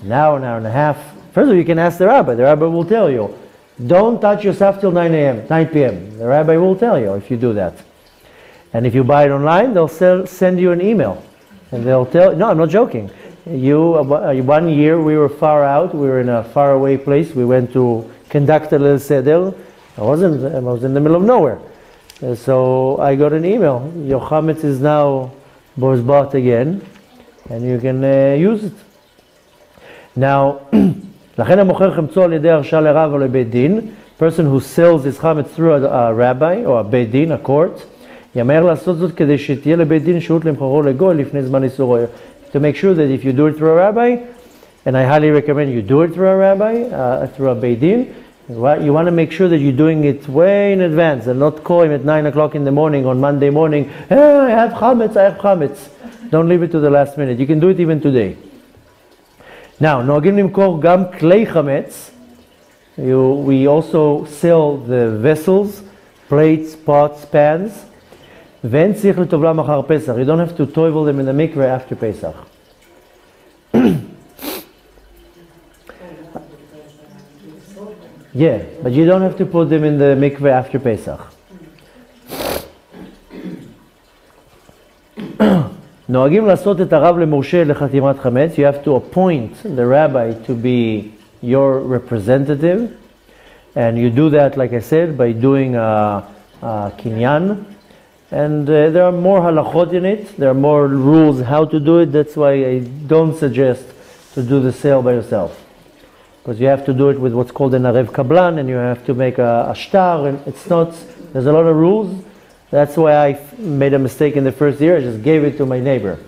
An hour and a half. First of all, you can ask the rabbi. The rabbi will tell you. Don't touch your stuff till 9 p.m. The rabbi will tell you if you do that. And if you buy it online, they'll send you an email. And they'll tell, no, I'm not joking. 1 year we were far out, we were in a faraway place. We went to conduct a little Seder. I was in the middle of nowhere. So I got an email. Your chametz is now bought again, and you can use it. Now, לכן המוכר חמצו על ידי הרשאה לרב או לבית דין, person who sells his chametz through a rabbi or a beit din, a court, יאמר לעשות זאת כדי שתהיה לבית דין שהות למכרו לגוי לפני זמן איסורו. To make sure that if you do it through a rabbi, and I highly recommend you do it through a rabbi, through a beit din, you want to make sure that you're doing it way in advance and not call him at 9 o'clock in the morning on Monday morning, hey, I have chametz. Don't leave it to the last minute. You can do it even today. Now, נוהגים למכור גם כלי חמץ. We also sell the vessels, plates, pots, pans. ואין צריך לטובלם אחר פסח. You don't have to toivel them in the mikveh after Pesach. Yeah, but you don't have to put them in the mikveh after Pesach. נוהגים לעשות את הרב למורשה לחתימת חמץ. You have to appoint the rabbi to be your representative. And you do that, like I said, by doing a kinyan. And there are more halachot in it. There are more rules how to do it. That's why I don't suggest to do the sale by yourself. Because you have to do it with what's called an arev kablan, and you have to make a shtar, and it's not, there's a lot of rules. That's why I made a mistake in the first year. I just gave it to my neighbor.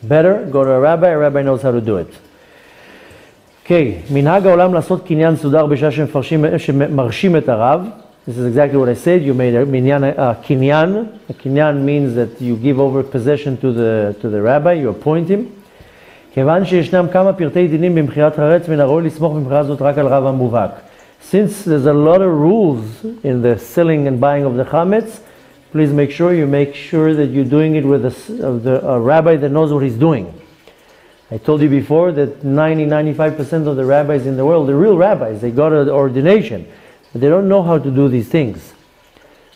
Better, go to a rabbi knows how to do it. Okay, מנהג העולם לעשות קניין סודר בשעה שמרשים את הרב. This is exactly what I said. You made a kinyan. A kinyan means that you give over possession to the rabbi, you appoint him. כיוון שישנם כמה פרטי דינים במחירת חרץ, מן הראוי לסמוך במחירה זאת רק על רב המובהק. Since there's a lot of rules in the selling and buying of the chametz, please make sure that you're doing it with a rabbi that knows what he's doing. I told you before that 95% of the rabbis in the world, the real rabbis, they got an ordination. But they don't know how to do these things.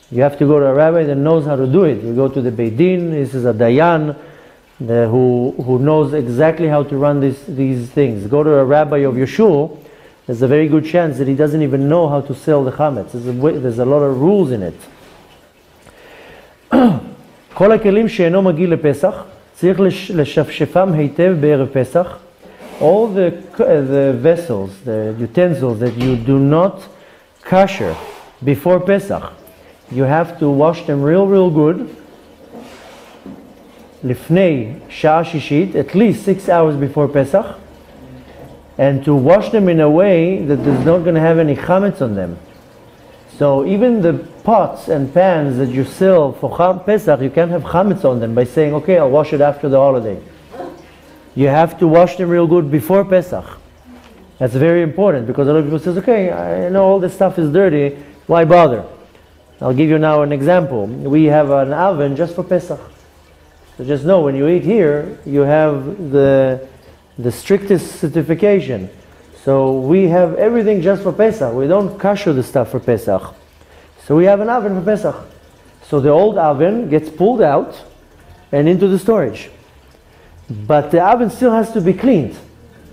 You have to go to a rabbi that knows how to do it. You go to the Beit Din, this is a Dayan who knows exactly how to run these things. Go to a rabbi of your shul, there's a very good chance that he doesn't even know how to sell the chametz. There's a lot of rules in it. כל הכלים שאינו מגיע לפסח, צריך לשפשפם היטב בערב פסח. All the vessels, the utensils that you do not kosher before Pesach, you have to wash them real good. לפני שעה שישית, at least 6 hours before Pesach, and to wash them in a way that there's not going to have any chametz on them. So even the pots and pans that you sell for Pesach, you can't have chametz on them by saying, okay, I'll wash it after the holiday. You have to wash them real good before Pesach. That's very important, because a lot of people say, okay, I know all this stuff is dirty, why bother? I'll give you now an example. We have an oven just for Pesach. So just know, when you eat here, you have the strictest certification. So we have everything just for Pesach. We don't kosher the stuff for Pesach. So we have an oven for Pesach. So the old oven gets pulled out and into the storage. But the oven still has to be cleaned.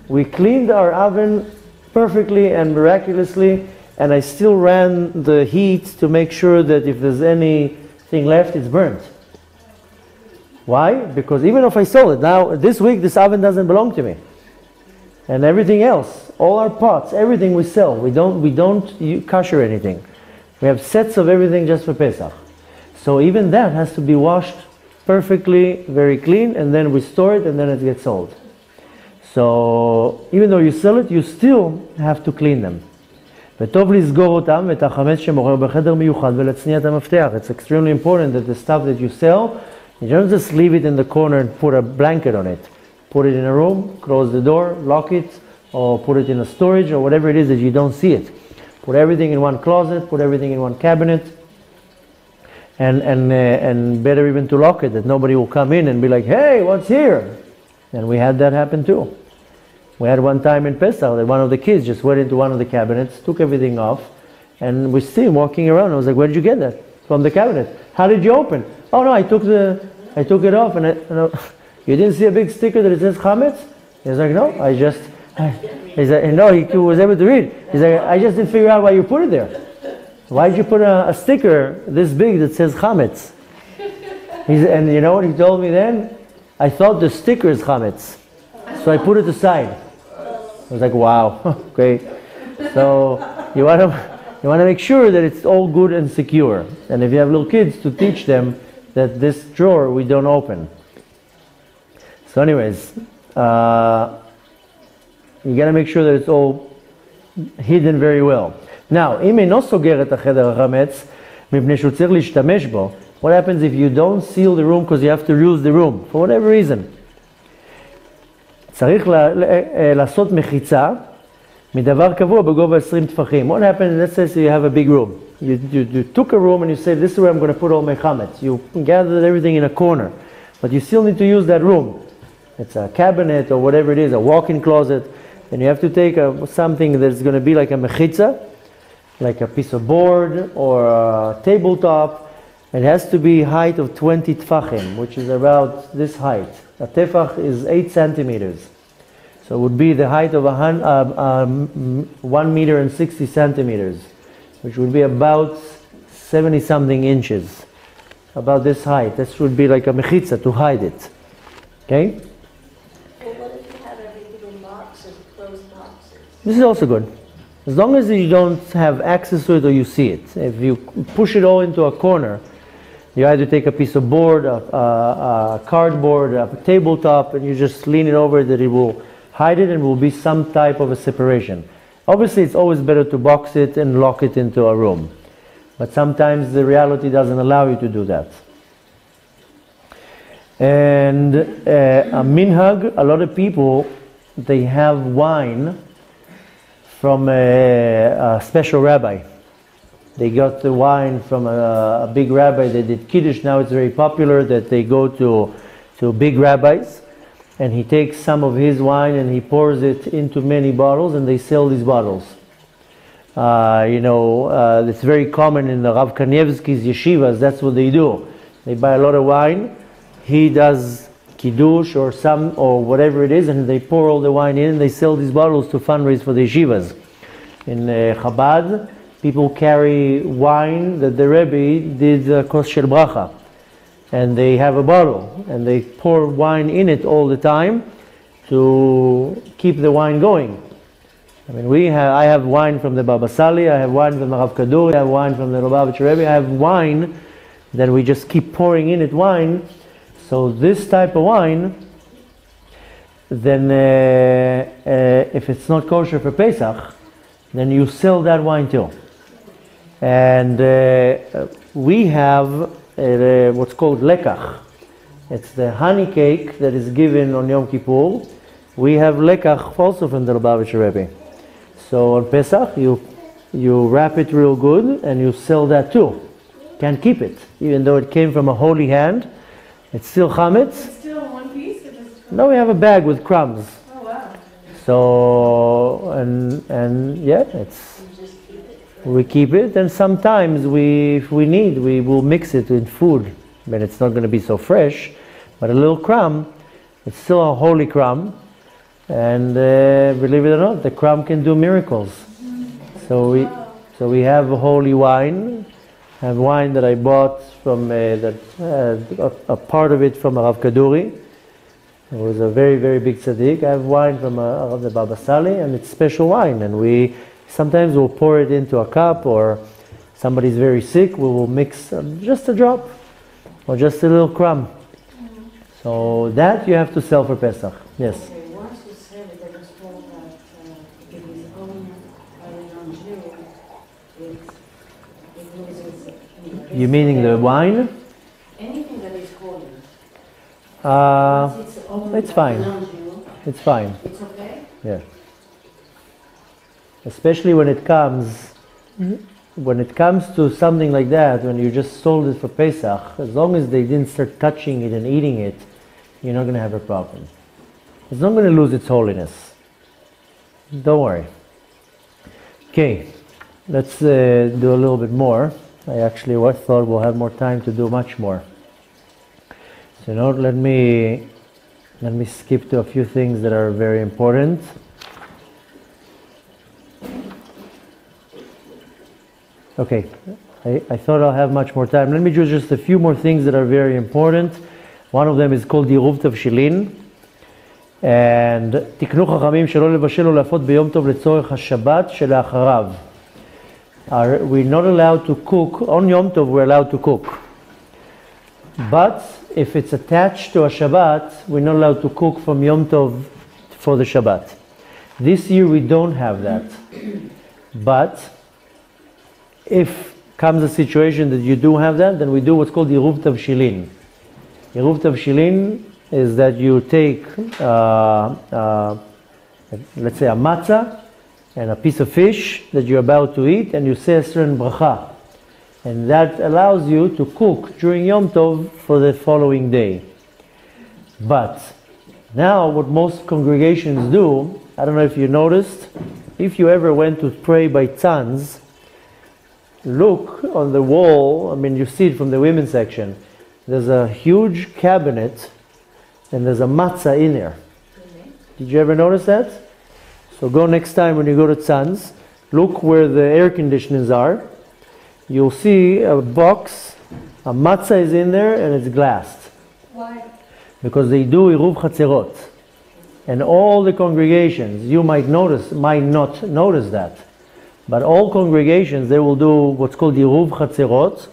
We cleaned our oven perfectly and miraculously, and I still ran the heat to make sure that if there's anything left, it's burnt. Why? Because even if I sold it, now this week this oven doesn't belong to me. And everything else, all our pots, everything we sell, we don't kosher anything. We have sets of everything just for Pesach. So even that has to be washed perfectly, very clean, and then we store it, and then it gets sold. So even though you sell it, you still have to clean them. וטוב לסגור אותם ואת החמץ שמוכר בחדר מיוחד ולהצניע את המפתח. It's extremely important that the stuff that you sell, you don't just leave it in the corner and put a blanket on it. Put it in a room, close the door, lock it, or put it in a storage, or whatever it is that you don't see it. Put everything in one closet, put everything in one cabinet, and better even to lock it, that nobody will come in and be like, hey, what's here? And we had that happen too. We had one time in Pesach that one of the kids just went into one of the cabinets, took everything off, and we see him walking around. I was like, where did you get that? From the cabinet. How did you open? Oh no, I took it off, and you didn't see a big sticker that it says chametz? He's like, no, he's like, no, he was able to read. He's like, I just didn't figure out why you put it there. Why did you put a sticker this big that says chametz? And you know what he told me then? I thought the sticker is chametz, so I put it aside. I was like, wow, okay. So you want to make sure that it's all good and secure. And if you have little kids, to teach them that this drawer we don't open. So anyways, you got to make sure that it's all hidden very well. Now, אם אינו סוגר את החדר החמץ, מפני שהוא צריך להשתמש בו, what happens if you don't seal the room because you have to use the room, for whatever reason? צריך לעשות מחיצה מדבר קבוע בגובה 20 טפחים. What happens, let's say you have a big room. You took a room and you say, this is where I'm going to put all my chametz. You gathered everything in a corner, but you still need to use that room. It's a cabinet or whatever it is, a walk-in closet, and you have to take something that's going to be like a mechitza, like a piece of board or a tabletop. It has to be height of 20 tfachim, which is about this height. A tefach is 8 centimeters. So it would be the height of 1 meter and 60 centimeters, which would be about 70 something inches. About this height. This would be like a mechitza to hide it. Okay? Well, what if you have everything in boxes, closed boxes? This is also good. As long as you don't have access to it or you see it. If you push it all into a corner, you either take a piece of board, a cardboard, a tabletop, and you just lean it over that it will hide it and will be some type of a separation. Obviously, it's always better to box it and lock it into a room. But sometimes the reality doesn't allow you to do that. And a minhag, a lot of people, they have wine from a special rabbi. They got the wine from a big rabbi. They did Kiddush. Now it's very popular that they go to big rabbis, and he takes some of his wine and he pours it into many bottles, and they sell these bottles. It's very common in the Rav Kanievsky's yeshivas. That's what they do. They buy a lot of wine. He does Kiddush or whatever it is, and they pour all the wine in, and they sell these bottles to fundraise for the yeshivas. In Chabad, people carry wine that the Rebbe did kos shel bracha, and they have a bottle, and they pour wine in it all the time to keep the wine going. I mean, I have wine from the Baba Sali, I have wine from the Rav Kaduri, I have wine from the Lubavitcher Rebbe, I have wine that we just keep pouring in it wine. So this type of wine, then if it's not kosher for Pesach, then you sell that wine too. And we have what's called lekach. It's the honey cake that is given on Yom Kippur. We have lekach also from the Lubavitcher Rebbe. So on Pesach, you wrap it real good and you sell that too. Can't keep it, even though it came from a holy hand. It's still chametz. It's still in one piece? Or just... No, we have a bag with crumbs. Oh, wow. So, and yeah, we keep it, and sometimes if we need, we will mix it with food. I mean, it's not going to be so fresh, but a little crumb, it's still a holy crumb, And believe it or not, the crumb can do miracles. So we have a holy wine. I have wine that I bought from a part of it from Rav Kaduri. It was a very, very big tzaddik. I have wine from the Baba Sali, and it's special wine. And we sometimes will pour it into a cup, or somebody's very sick, we will mix just a drop, or just a little crumb. So that you have to sell for Pesach. Yes. Okay, once you said it, I was told that it is only it loses. You meaning the wine? Anything that is holy. It's fine. It's fine. It's okay? Yeah. Especially when it comes to something like that, when you just sold it for Pesach, as long as they didn't start touching it and eating it, you're not going to have a problem. It's not going to lose its holiness. Don't worry. Okay, let's do a little bit more. I actually thought we'll have more time to do much more. So let me skip to a few things that are very important. Okay, I thought I'll have much more time. Let me do just a few more things that are very important. One of them is called Yiruv Tavshilin. And תקנו חכמים שלא לבשל או להפות ביום טוב לצורך השבת שלאחריו. We're not allowed to cook. On Yom Tov we're allowed to cook. But if it's attached to a Shabbat, we're not allowed to cook from Yom Tov for the Shabbat. This year we don't have that. But if comes a situation that you do have that, then we do what's called Yiruv Tavshilin. Yiruv Tavshilin is that you take, let's say, a matzah and a piece of fish that you're about to eat, and you say a certain bracha. And that allows you to cook during Yom Tov for the following day. But now what most congregations do, I don't know if you noticed, if you ever went to pray by tzanz, look on the wall, you see it from the women's section, there's a huge cabinet and there's a matzah in there. Did you ever notice that? So go next time when you go to tzanz, look where the air conditioners are. You'll see a box, a matzah is in there and it's glassed. Why? Because they do Iruv Chatzerot. And all the congregations, you might not notice that. But all congregations, they will do what's called Iruv Chatzerot.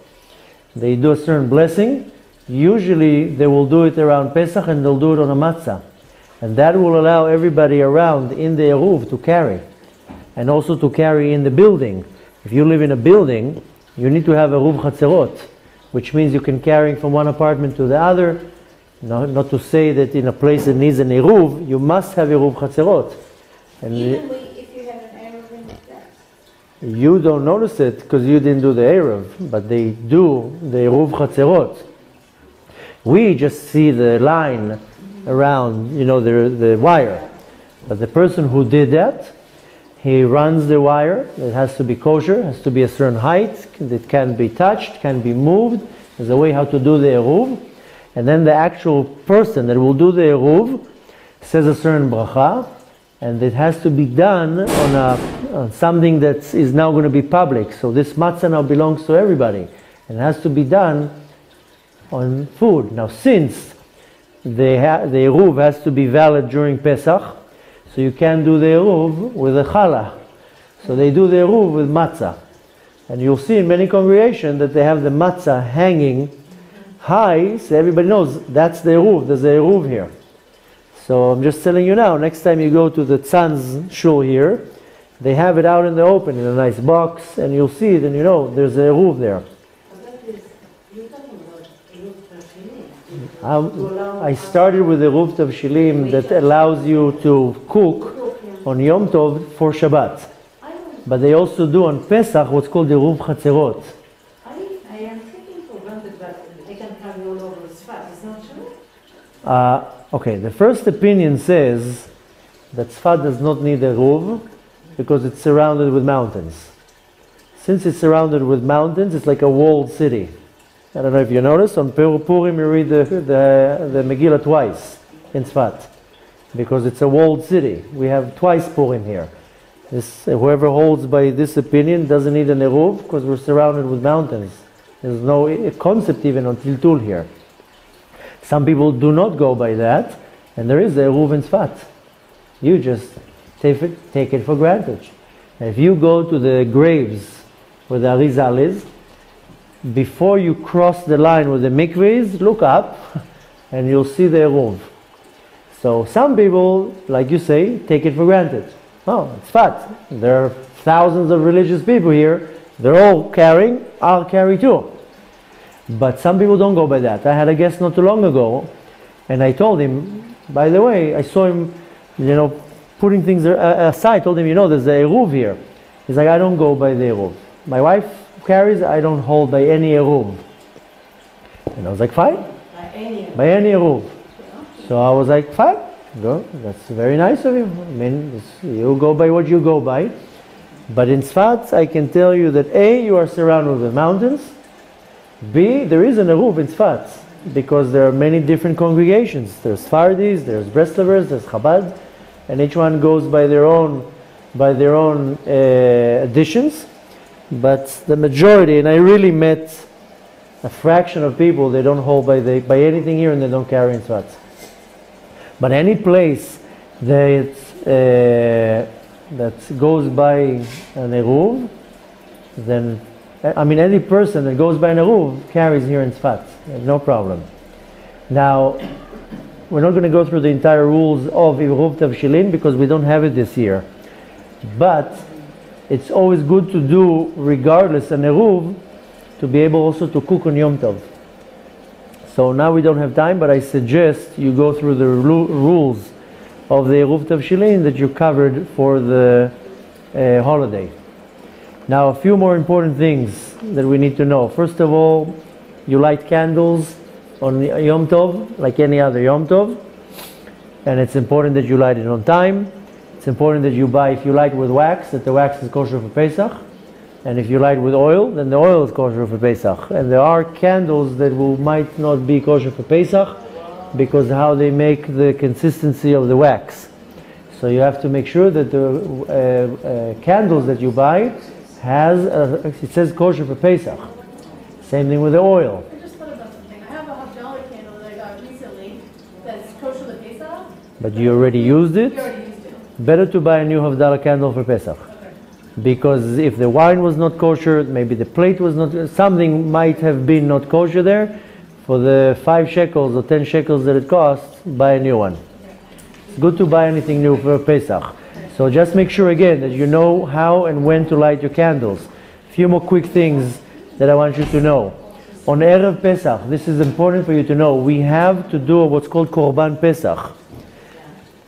They do a certain blessing. Usually they will do it around Pesach and they'll do it on a matzah. And that will allow everybody around in the Eruv to carry. And also to carry in the building. If you live in a building, you need to have Eruv Chatzerot, which means you can carry from one apartment to the other. Not to say that in a place that needs an Eruv, you must have Eruv Chatzerot. And Even if you have an Eruv in the flat. you don't notice it because you didn't do the Eruv, but they do the Eruv Chatzerot. We just see the line around, the wire. But the person who did that, he runs the wire. It has to be kosher, has to be a certain height. It can be touched, can be moved. There's a way how to do the Eruv. And then the actual person that will do the Eruv says a certain bracha. And it has to be done on something that is now going to be public. So this matzah now belongs to everybody. And it has to be done on food. Now since the Eruv has to be valid during Pesach, so you can't do the Eruv with a challah. So they do the Eruv with matzah. And you'll see in many congregations that they have the matzah hanging high, so everybody knows that's the Eruv, there's the Eruv here. So I'm just telling you now, next time you go to the Tzanz shul here, they have it out in the open in a nice box, and you'll see it and there's the Eruv there. I started with the Eruv Tavshilim that allows you to cook on Yom Tov for Shabbat. But they also do on Pesach what's called the Eruv Chatzerot. I am taking for granted that they can carry all over the Sfat. It's not true? Okay, the first opinion says that Sfat does not need a Eruv because it's surrounded with mountains. Since it's surrounded with mountains, it's like a walled city. I don't know if you notice, on Purim you read the Megillah twice in Tzfat. because it's a walled city. We have twice Purim here. Whoever holds by this opinion doesn't need an eruv because we're surrounded with mountains. There's no concept even on Tiltul here. Some people do not go by that, and there is a eruv in Tzfat. You just take it for granted. And if you go to the graves where the Arizal is, before you cross the line where the mikveh is, look up and you'll see the eruv. So some people, like you say, take it for granted. Oh, it's Tzfat. There are thousands of religious people here. They're all carrying. I'll carry too. But some people don't go by that. I had a guest not too long ago, and I told him, by the way, I saw him, putting things aside. Told him, there's a eruv here. He's like, I don't go by the eruv. My wife carries. I don't hold by any eruv. And I was like, fine. By any eruv. So I was like, fine. Go. That's very nice of you. I mean, you go by what you go by. But in Tzfat, I can tell you that A, you are surrounded with mountains. B, there is an eruv in Tzfat because there are many different congregations. There's Sfardis, there's Breslovers, there's Chabad, and each one goes by their own additions. But the majority, and I really met a fraction of people, they don't hold by anything here and they don't carry in Tzfat. But any place that goes by an eruv, then any person that goes by an eruv carries here in Tzfat. No problem. Now, we're not going to go through the entire rules of eruv tavshilin because we don't have it this year. But it's always good to do, regardless an eruv, to be able also to cook on Yom Tov. So now we don't have time, but I suggest you go through the rules of the eruv tavshilin that you covered for the holiday. Now, a few more important things that we need to know. First of all, you light candles on Yom Tov, like any other Yom Tov, and it's important that you light it on time. It's important that you buy, if you light with wax, that the wax is kosher for Pesach, and if you light with oil, then the oil is kosher for Pesach. And there are candles that might not be kosher for Pesach because how they make the consistency of the wax. So you have to make sure that the candles that you buy it says kosher for Pesach. Same thing with the oil. I just thought about something. I have a $100 candle that I got recently that's kosher to Pesach. But you already used it? You already used it. Better to buy a new $100 candle for Pesach. Okay. Because if the wine was not kosher, maybe the plate was not, something might have been not kosher there. For the 5 shekels or 10 shekels that it costs, buy a new one. It's good to buy anything new for Pesach. So just make sure again that you know how and when to light your candles. A few more quick things that I want you to know. On Erev Pesach, this is important for you to know, we have to do what's called Korban Pesach.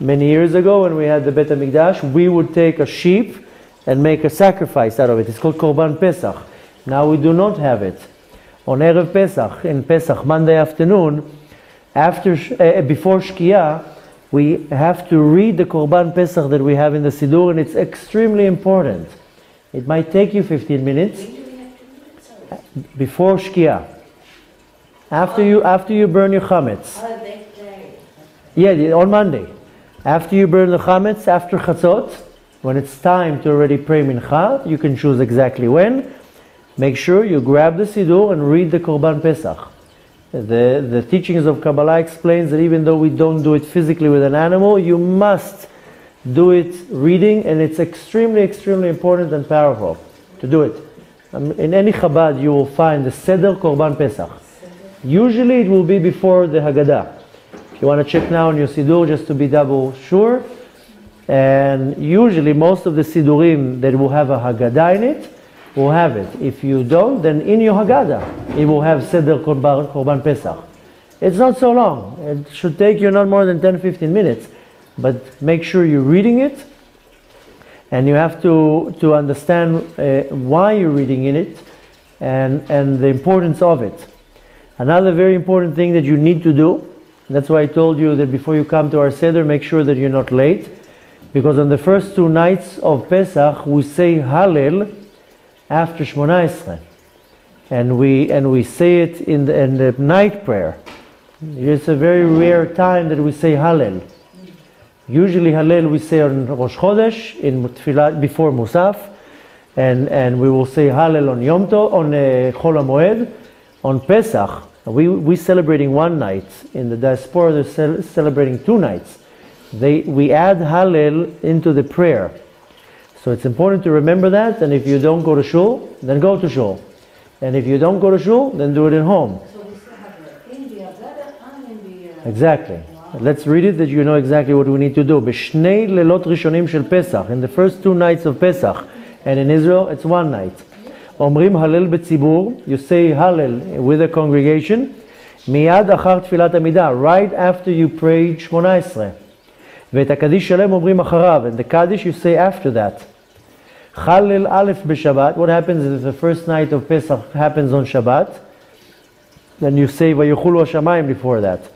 Many years ago when we had the Bet HaMikdash, we would take a sheep and make a sacrifice out of it. It's called Korban Pesach. Now we do not have it. On Erev Pesach, in Pesach, Monday afternoon, before Shkia, we have to read the Korban Pesach that we have in the Siddur, and it's extremely important. It might take you 15 minutes. Before Shkia. After you burn your chametz. Yeah, on Monday. After you burn the chametz, after Chatzot, when it's time to already pray Mincha, you can choose exactly when. Make sure you grab the Siddur and read the Korban Pesach. The teachings of Kabbalah explains that even though we don't do it physically with an animal, you must do it reading, and it's extremely, extremely important and powerful to do it. In any Chabad you will find the Seder Korban Pesach. Usually it will be before the Haggadah. If you want to check now on your Siddur just to be double sure. And usually most of the Siddurim that will have a Haggadah in it will have it. If you don't, then in your Haggadah it will have Seder Korban Pesach. It's not so long. It should take you not more than 10-15 minutes. But make sure you're reading it, and you have to understand why you're reading in it and the importance of it. Another very important thing that you need to do, that's why I told you that before you come to our Seder, make sure that you're not late, because on the first 2 nights of Pesach we say Hallel after Shmona Esrei, and we say it in the night prayer. It's a very rare time that we say Hallel. Usually Hallel we say on Rosh Chodesh, in Tfilah, before Musaf, and we will say Hallel on Yom Tov, on Chol HaMoed. On Pesach, we celebrating one night. In the diaspora, they're celebrating 2 nights. We add Hallel into the prayer. So it's important to remember that, and if you don't go to shul, then go to shul. And if you don't go to shul, then do it at home. So we still have in the Avada and in the... Exactly. Let's read it that you know exactly what we need to do. B'shnei lelot rishonim shel Pesach, in the first 2 nights of Pesach. And in Israel, it's 1 night. Omrim Hallel b'tzibur, you say Hallel with a congregation. Miyad achar tfilat amidah, right after you pray Shmona Esrei. Ve'et HaKadish Shalem omrim acharav, and the Kaddish you say after that. Hallel Aleph b'Shabbat, what happens if the first night of Pesach happens on Shabbat? Then you say Vayuchulu Hashamayim before that.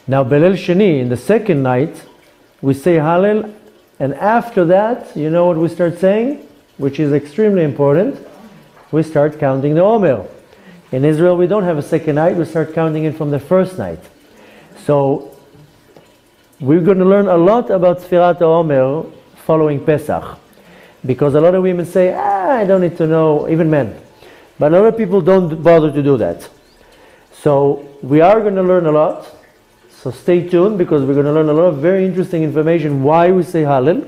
Now Belel Sheni, in the second night, we say Hallel, and after that, you know what we start saying? Which is extremely important. We start counting the Omer. In Israel, we don't have a second night, we start counting it from the first night. So, we're going to learn a lot about Sfirat Omer following Pesach. Because a lot of women say, I don't need to know, even men. But a lot of people don't bother to do that. So, we are going to learn a lot. So stay tuned, because we're going to learn a lot of very interesting information why we say Hallel.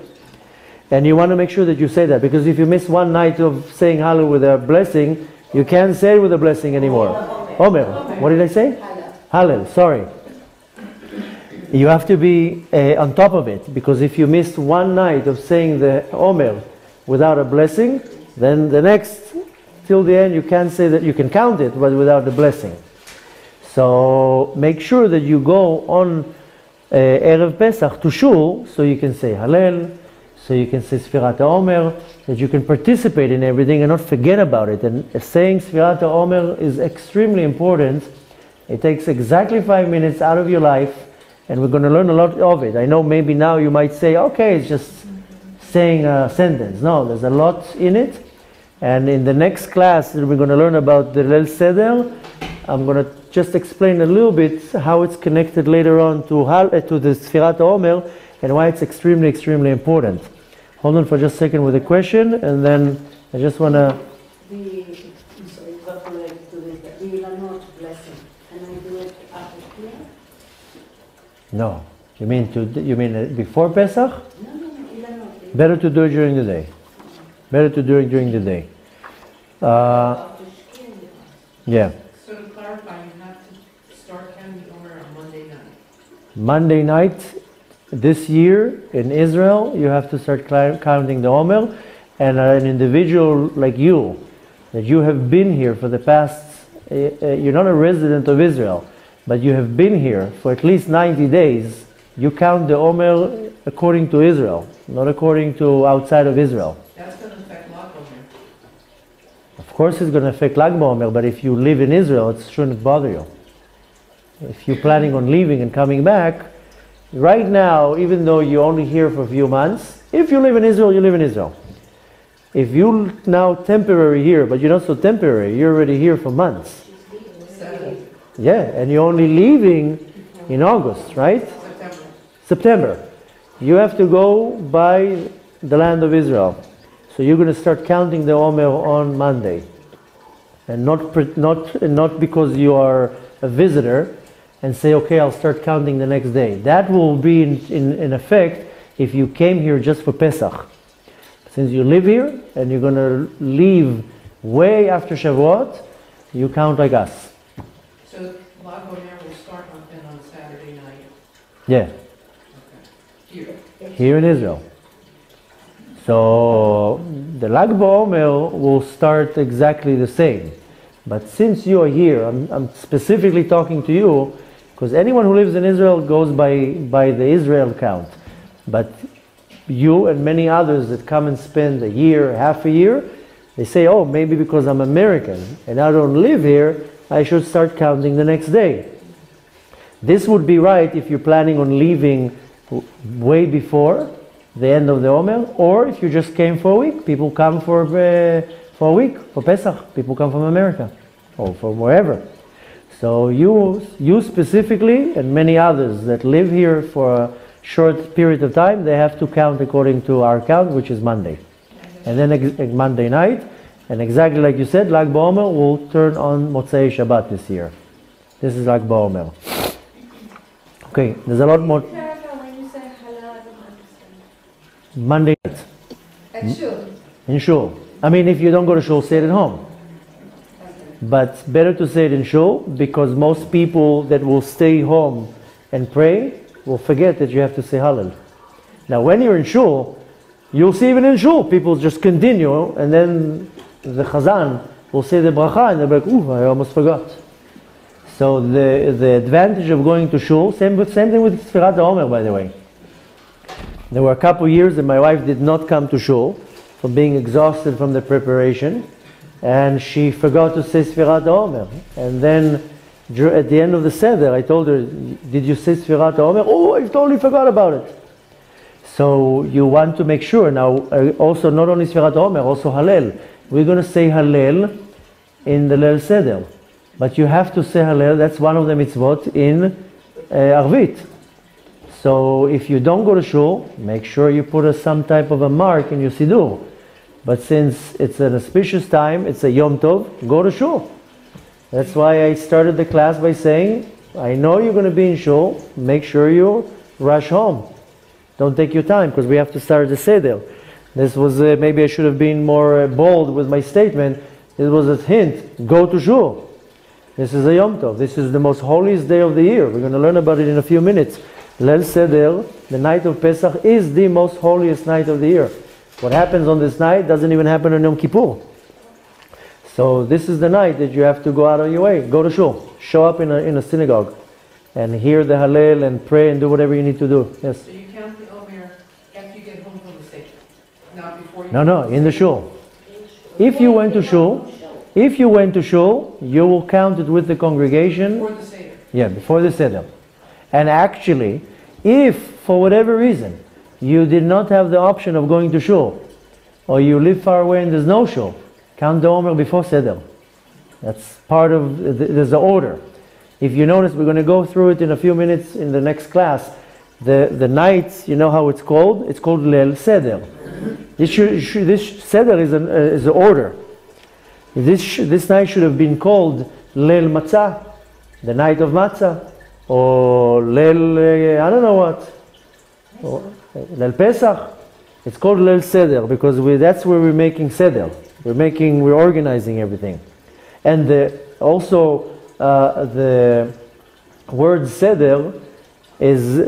And you want to make sure that you say that, because if you miss 1 night of saying Hallel with a blessing, you can't say it with a blessing anymore. Omer. What did I say? Hallel, sorry. You have to be on top of it, because if you miss 1 night of saying the Omer without a blessing, then the next, till the end, you can't say that. You can count it, but without the blessing. So make sure that you go on Erev Pesach to shul, so you can say Hallel, so you can say Sfirat HaOmer, that you can participate in everything and not forget about it. And saying Sfirat HaOmer is extremely important. It takes exactly 5 minutes out of your life, and we're going to learn a lot of it. I know maybe now you might say, okay, it's just saying a sentence. No, there's a lot in it. And in the next class, we're going to learn about the Leil Seder. I'm going to just explain a little bit how it's connected later on to the Sfirat HaOmer and why it's extremely, extremely important. Hold on for just a second with a question, and then I just want to... I'm sorry, got related to this, the Ilanot blessing. Can I do it after prayer? No. You mean before Pesach? No, Ilanot. Better to do it during the day. Better to do it during the day. Yeah. So to clarify, you have to start counting the Omer on Monday night. Monday night, this year in Israel, you have to start counting the Omer, and an individual like you, that you have been here for the past, you're not a resident of Israel, but you have been here for at least 90 days, you count the Omer according to Israel, not according to outside of Israel. That's going to affect Lag Omer. Of course it's going to affect Lag BaOmer, but if you live in Israel, it shouldn't bother you. If you're planning on leaving and coming back, right now, even though you're only here for a few months, if you live in Israel, you live in Israel. If you're now temporary here, but you're not so temporary, you're already here for months. Yeah, and you're only leaving in August, right? September. You have to go by the land of Israel. So you're going to start counting the Omer on Monday. And not because you are a visitor and say, okay, I'll start counting the next day. That will be in effect if you came here just for Pesach. Since you live here and you're going to leave way after Shavuot, you count like us. So Lag Omer will start on Saturday night. Yeah. Okay. Here in Israel. So the Lag BaOmer will start exactly the same. But since you are here, I'm specifically talking to you, because anyone who lives in Israel goes by the Israel count. But you and many others that come and spend a year, half a year, they say, oh, maybe because I'm American and I don't live here, I should start counting the next day. This would be right if you're planning on leaving way before the end of the Omer, or if you just came for a week. People come for a week, for Pesach. People come from America or from wherever. So you specifically, and many others that live here for a short period of time, they have to count according to our count, which is Monday. And then Monday night, and exactly like you said, Lag BaOmer will turn on Motzei Shabbat this year. This is Lag BaOmer. Okay, there's a lot more. Clarify when you say halal, I don't understand. Monday night. At shul. In shul. I mean, if you don't go to shul, say it at home. But better to say it in shul, because most people that will stay home and pray will forget that you have to say halal. Now, when you're in shul, you'll see even in shul, people just continue, and then the chazan will say the bracha, and they'll be like, ooh, I almost forgot. So the advantage of going to shul, same thing with Sfirat Omer, by the way. There were a couple years that my wife did not come to shul from being exhausted from the preparation, and she forgot to say Sfirat Omer. And then at the end of the Seder, I told her, did you say Sfirat Omer? Oh, I totally forgot about it. So you want to make sure. Now, also not only Sfirat Omer, also Hallel. We're going to say Hallel in the Leil Seder. But you have to say Hallel, that's one of the mitzvot in Arvit. So if you don't go to shul, make sure you put some type of a mark in your Siddur. But since it's an auspicious time, it's a Yom Tov, go to shul. That's why I started the class by saying, I know you're going to be in shul, make sure you rush home. Don't take your time, because we have to start the Seder. This was, maybe I should have been more bold with my statement. It was a hint, go to shul. This is a Yom Tov. This is the most holiest day of the year. We're going to learn about it in a few minutes. Leil Seder, the night of Pesach, is the most holiest night of the year. What happens on this night doesn't even happen on Yom Kippur. So this is the night that you have to go out of your way. Go to shul. Show up in a synagogue and hear the Hallel and pray and do whatever you need to do. Yes? So you count the Omer after you get home from the Seder, not before you... No, in the shul. If you went to shul, you will count it with the congregation. Before the Seder. Yeah, before the Seder. And actually, if for whatever reason you did not have the option of going to shul, or you live far away and there's no shul, count the Omer before Seder. That's part of, there's an order. If you notice, we're going to go through it in a few minutes in the next class. The night, you know how it's called? It's called Leil Seder. This Seder is an order. This night should have been called Leil Matzah, the night of Matzah, or Leil, I don't know what, or Leil Pesach. It's called Leil Seder because that's where we're making Seder. We're organizing everything. And also the word Seder is,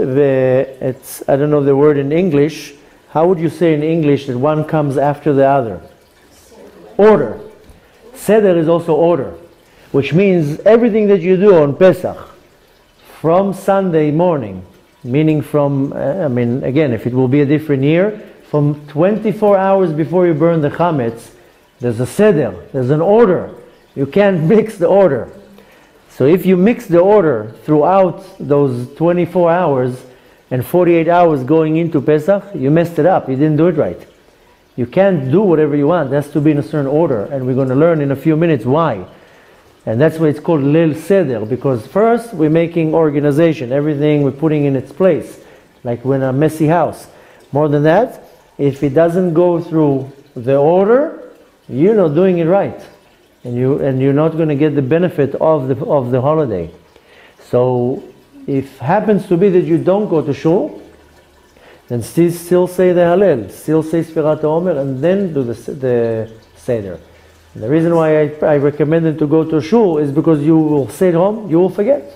I don't know the word in English. How would you say in English that one comes after the other? Order. Seder is also order, which means everything that you do on Pesach from Sunday morning, meaning from, again, if it will be a different year, from 24 hours before you burn the chametz, there's a Seder, there's an order. You can't mix the order. So if you mix the order throughout those 24 hours and 48 hours going into Pesach, you messed it up, you didn't do it right. You can't do whatever you want. It has to be in a certain order. And we're going to learn in a few minutes why. And that's why it's called Leil Seder. Because first, we're making organization. Everything we're putting in its place. Like when a messy house. More than that, if it doesn't go through the order, you're not doing it right. And you're not going to get the benefit of the holiday. So, if happens to be that you don't go to shul, then still say the Hallel, still say Sfirat Omer, and then do the Seder. And the reason why I recommend to go to shul is because you will stay at home, you will forget.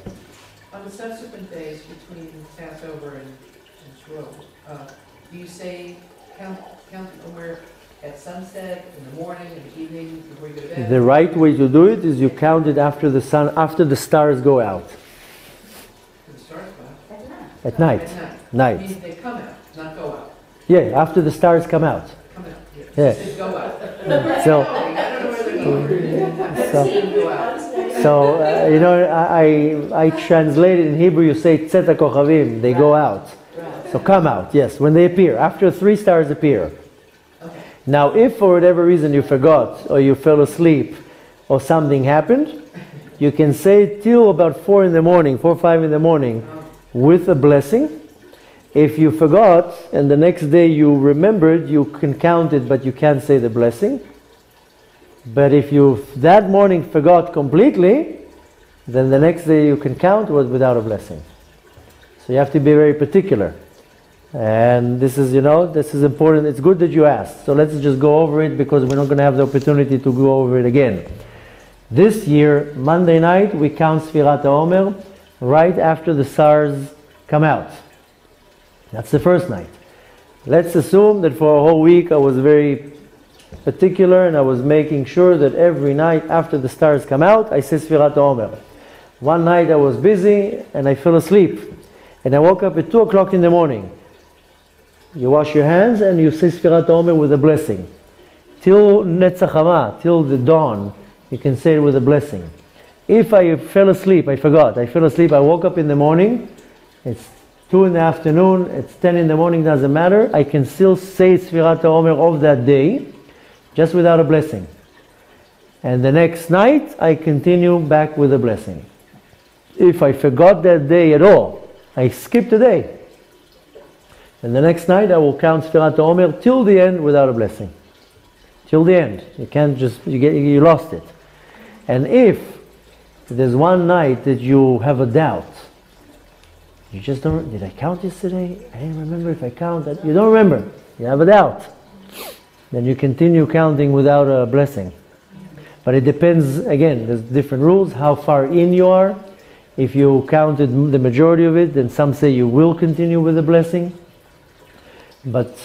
On the subsequent days between Passover and Shul, do you say count Omer at sunset, in the morning, in the evening, before you go to bed? The right way to do it is you count it after the stars go out. The stars go out? At night. At night. Meaning they come out, not go out. Yeah, after the stars come out. Come out, yes. Yeah. It says go out. So, I don't know where they're going. Go out. I translated in Hebrew, you say Tzeta Kochavim, they go out. So come out, yes, when they appear, after 3 stars appear. Okay. Now, if for whatever reason you forgot, or you fell asleep, or something happened, you can say it till about 4 in the morning, 4 or 5 in the morning, with a blessing. If you forgot and the next day you remembered, you can count it, but you can't say the blessing. But if you that morning forgot completely, then the next day you can count without a blessing. So you have to be very particular. And this is, this is important. It's good that you asked. So let's just go over it because we're not going to have the opportunity to go over it again. This year, Monday night, we count Sfirat Omer right after the stars come out. That's the first night. Let's assume that for a whole week I was very particular and I was making sure that every night after the stars come out, I say Sfirat Omer. One night I was busy and I fell asleep. And I woke up at 2 o'clock in the morning. You wash your hands and you say Sfirat Omer with a blessing. Till Netzach Hama, till the dawn, you can say it with a blessing. If I fell asleep, I forgot, I fell asleep, I woke up in the morning, it's 2 in the afternoon, it's 10 in the morning, doesn't matter, I can still say Sfirat Omer of that day, just without a blessing. And the next night, I continue back with a blessing. If I forgot that day at all, I skip the day. And the next night, I will count Sfirat Omer till the end without a blessing. Till the end. You can't just, you lost it. And if there's one night that you have a doubt, you just don't, did I count yesterday? I didn't remember if I counted. You don't remember. You have a doubt. Then you continue counting without a blessing. But it depends, again, there's different rules, how far in you are. If you counted the majority of it, then some say you will continue with the blessing. But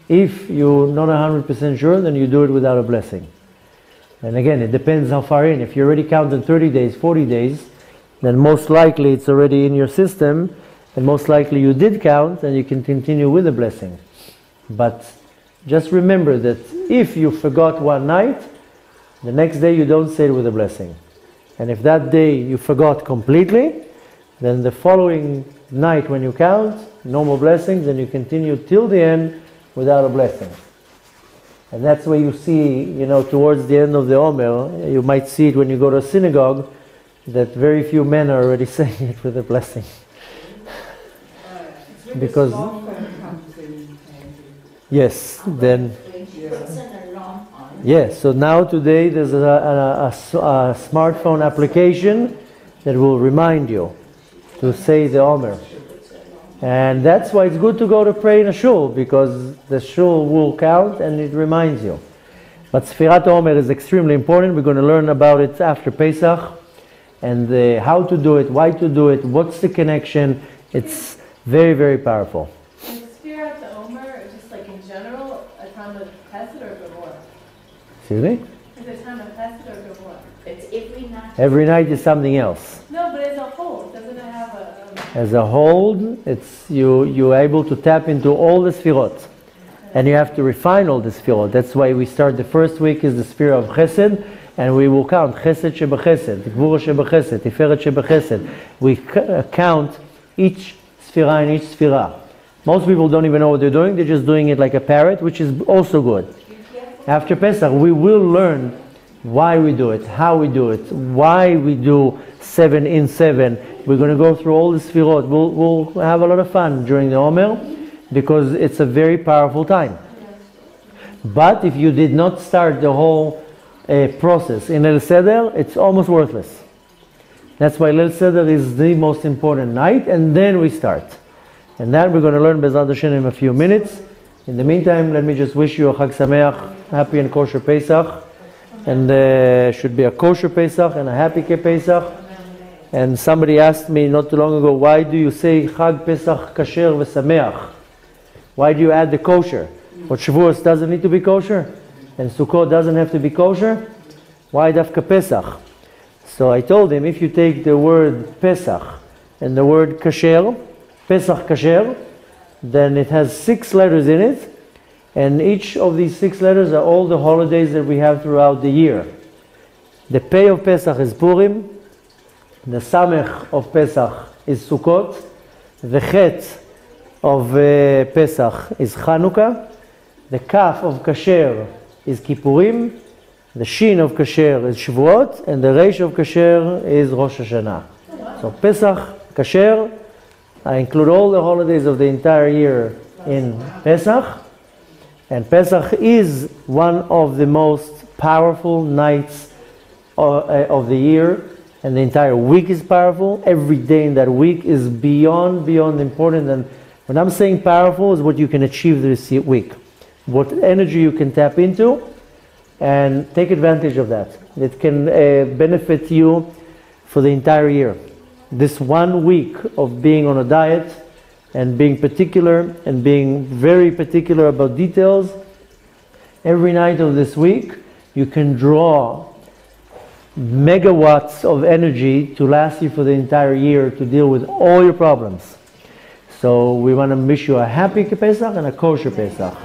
if you're not 100% sure, then you do it without a blessing. And again, it depends how far in. If you already counted 30 days, 40 days, then most likely it's already in your system, and most likely you did count, and you can continue with the blessing. But just remember that if you forgot one night, the next day you don't say it with a blessing. And if that day you forgot completely, then the following night when you count, no more blessings, and you continue till the end without a blessing. And that's where you see, towards the end of the Omer, you might see it when you go to a synagogue, that very few men are already saying it with a blessing. Because, yes, then, yes, so now today there's a smartphone application that will remind you to say the Omer. And that's why it's good to go to pray in a shul, because the shul will count and it reminds you. But Sfirat Omer is extremely important. We're going to learn about it after Pesach, and how to do it, why to do it, what's the connection. It's very, very powerful. Is Sfirat Omer, just like in general, a time of Pesach or Gavor? Excuse me? Is it a time of Pesach or Gavor? It's every night. Every night is something else. No, but as a whole, doesn't it have a... As a whole, it's you're able to tap into all the Sfirot. And you have to refine all the Sfirot. That's why we start the first week is the Sphere of Chesed, and we will count Chesed Shebechesed, Gvura Shebechesed, Tiferet Shebechesed. We count each Sfira and each Sfira. Most people don't even know what they're doing. They're just doing it like a parrot, which is also good. After Pesach, we will learn why we do it, how we do it, why we do 7 in 7. We're going to go through all the Sfirot. We'll have a lot of fun during the Omer, because it's a very powerful time. But if you did not start the whole process in El Seder, it's almost worthless. That's why El Seder is the most important night, and then we start. And that we're going to learn Bezrat Hashem in a few minutes. In the meantime, let me just wish you a Chag Sameach, happy and kosher Pesach. And should be a kosher Pesach and a happy Pesach. And somebody asked me not too long ago, why do you say Chag Pesach kasher v'sameach? Why do you add the kosher? But Shavuos doesn't need to be kosher, and Sukkot doesn't have to be kosher. Why dafka Pesach? So I told him, if you take the word Pesach and the word kasher, Pesach kasher, then it has 6 letters in it, and each of these 6 letters are all the holidays that we have throughout the year. The Pei of Pesach is Purim, the Samech of Pesach is Sukkot, the Chet of Pesach is Chanukah, the Kaf of Kasher is Kippurim, The Shin of Kasher is Shavuot, and the Reish of Kasher is Rosh Hashanah. So Pesach, Kasher, I include all the holidays of the entire year in Pesach. And Pesach is one of the most powerful nights of the year. And the entire week is powerful. Every day in that week is beyond important. And when I'm saying powerful, is what you can achieve this week. What energy you can tap into and take advantage of that. It can benefit you for the entire year. This 1 week of being on a diet and being particular and being very particular about details, every night of this week you can draw megawatts of energy to last you for the entire year to deal with all your problems. So we want to wish you a happy Pesach and a kosher Pesach.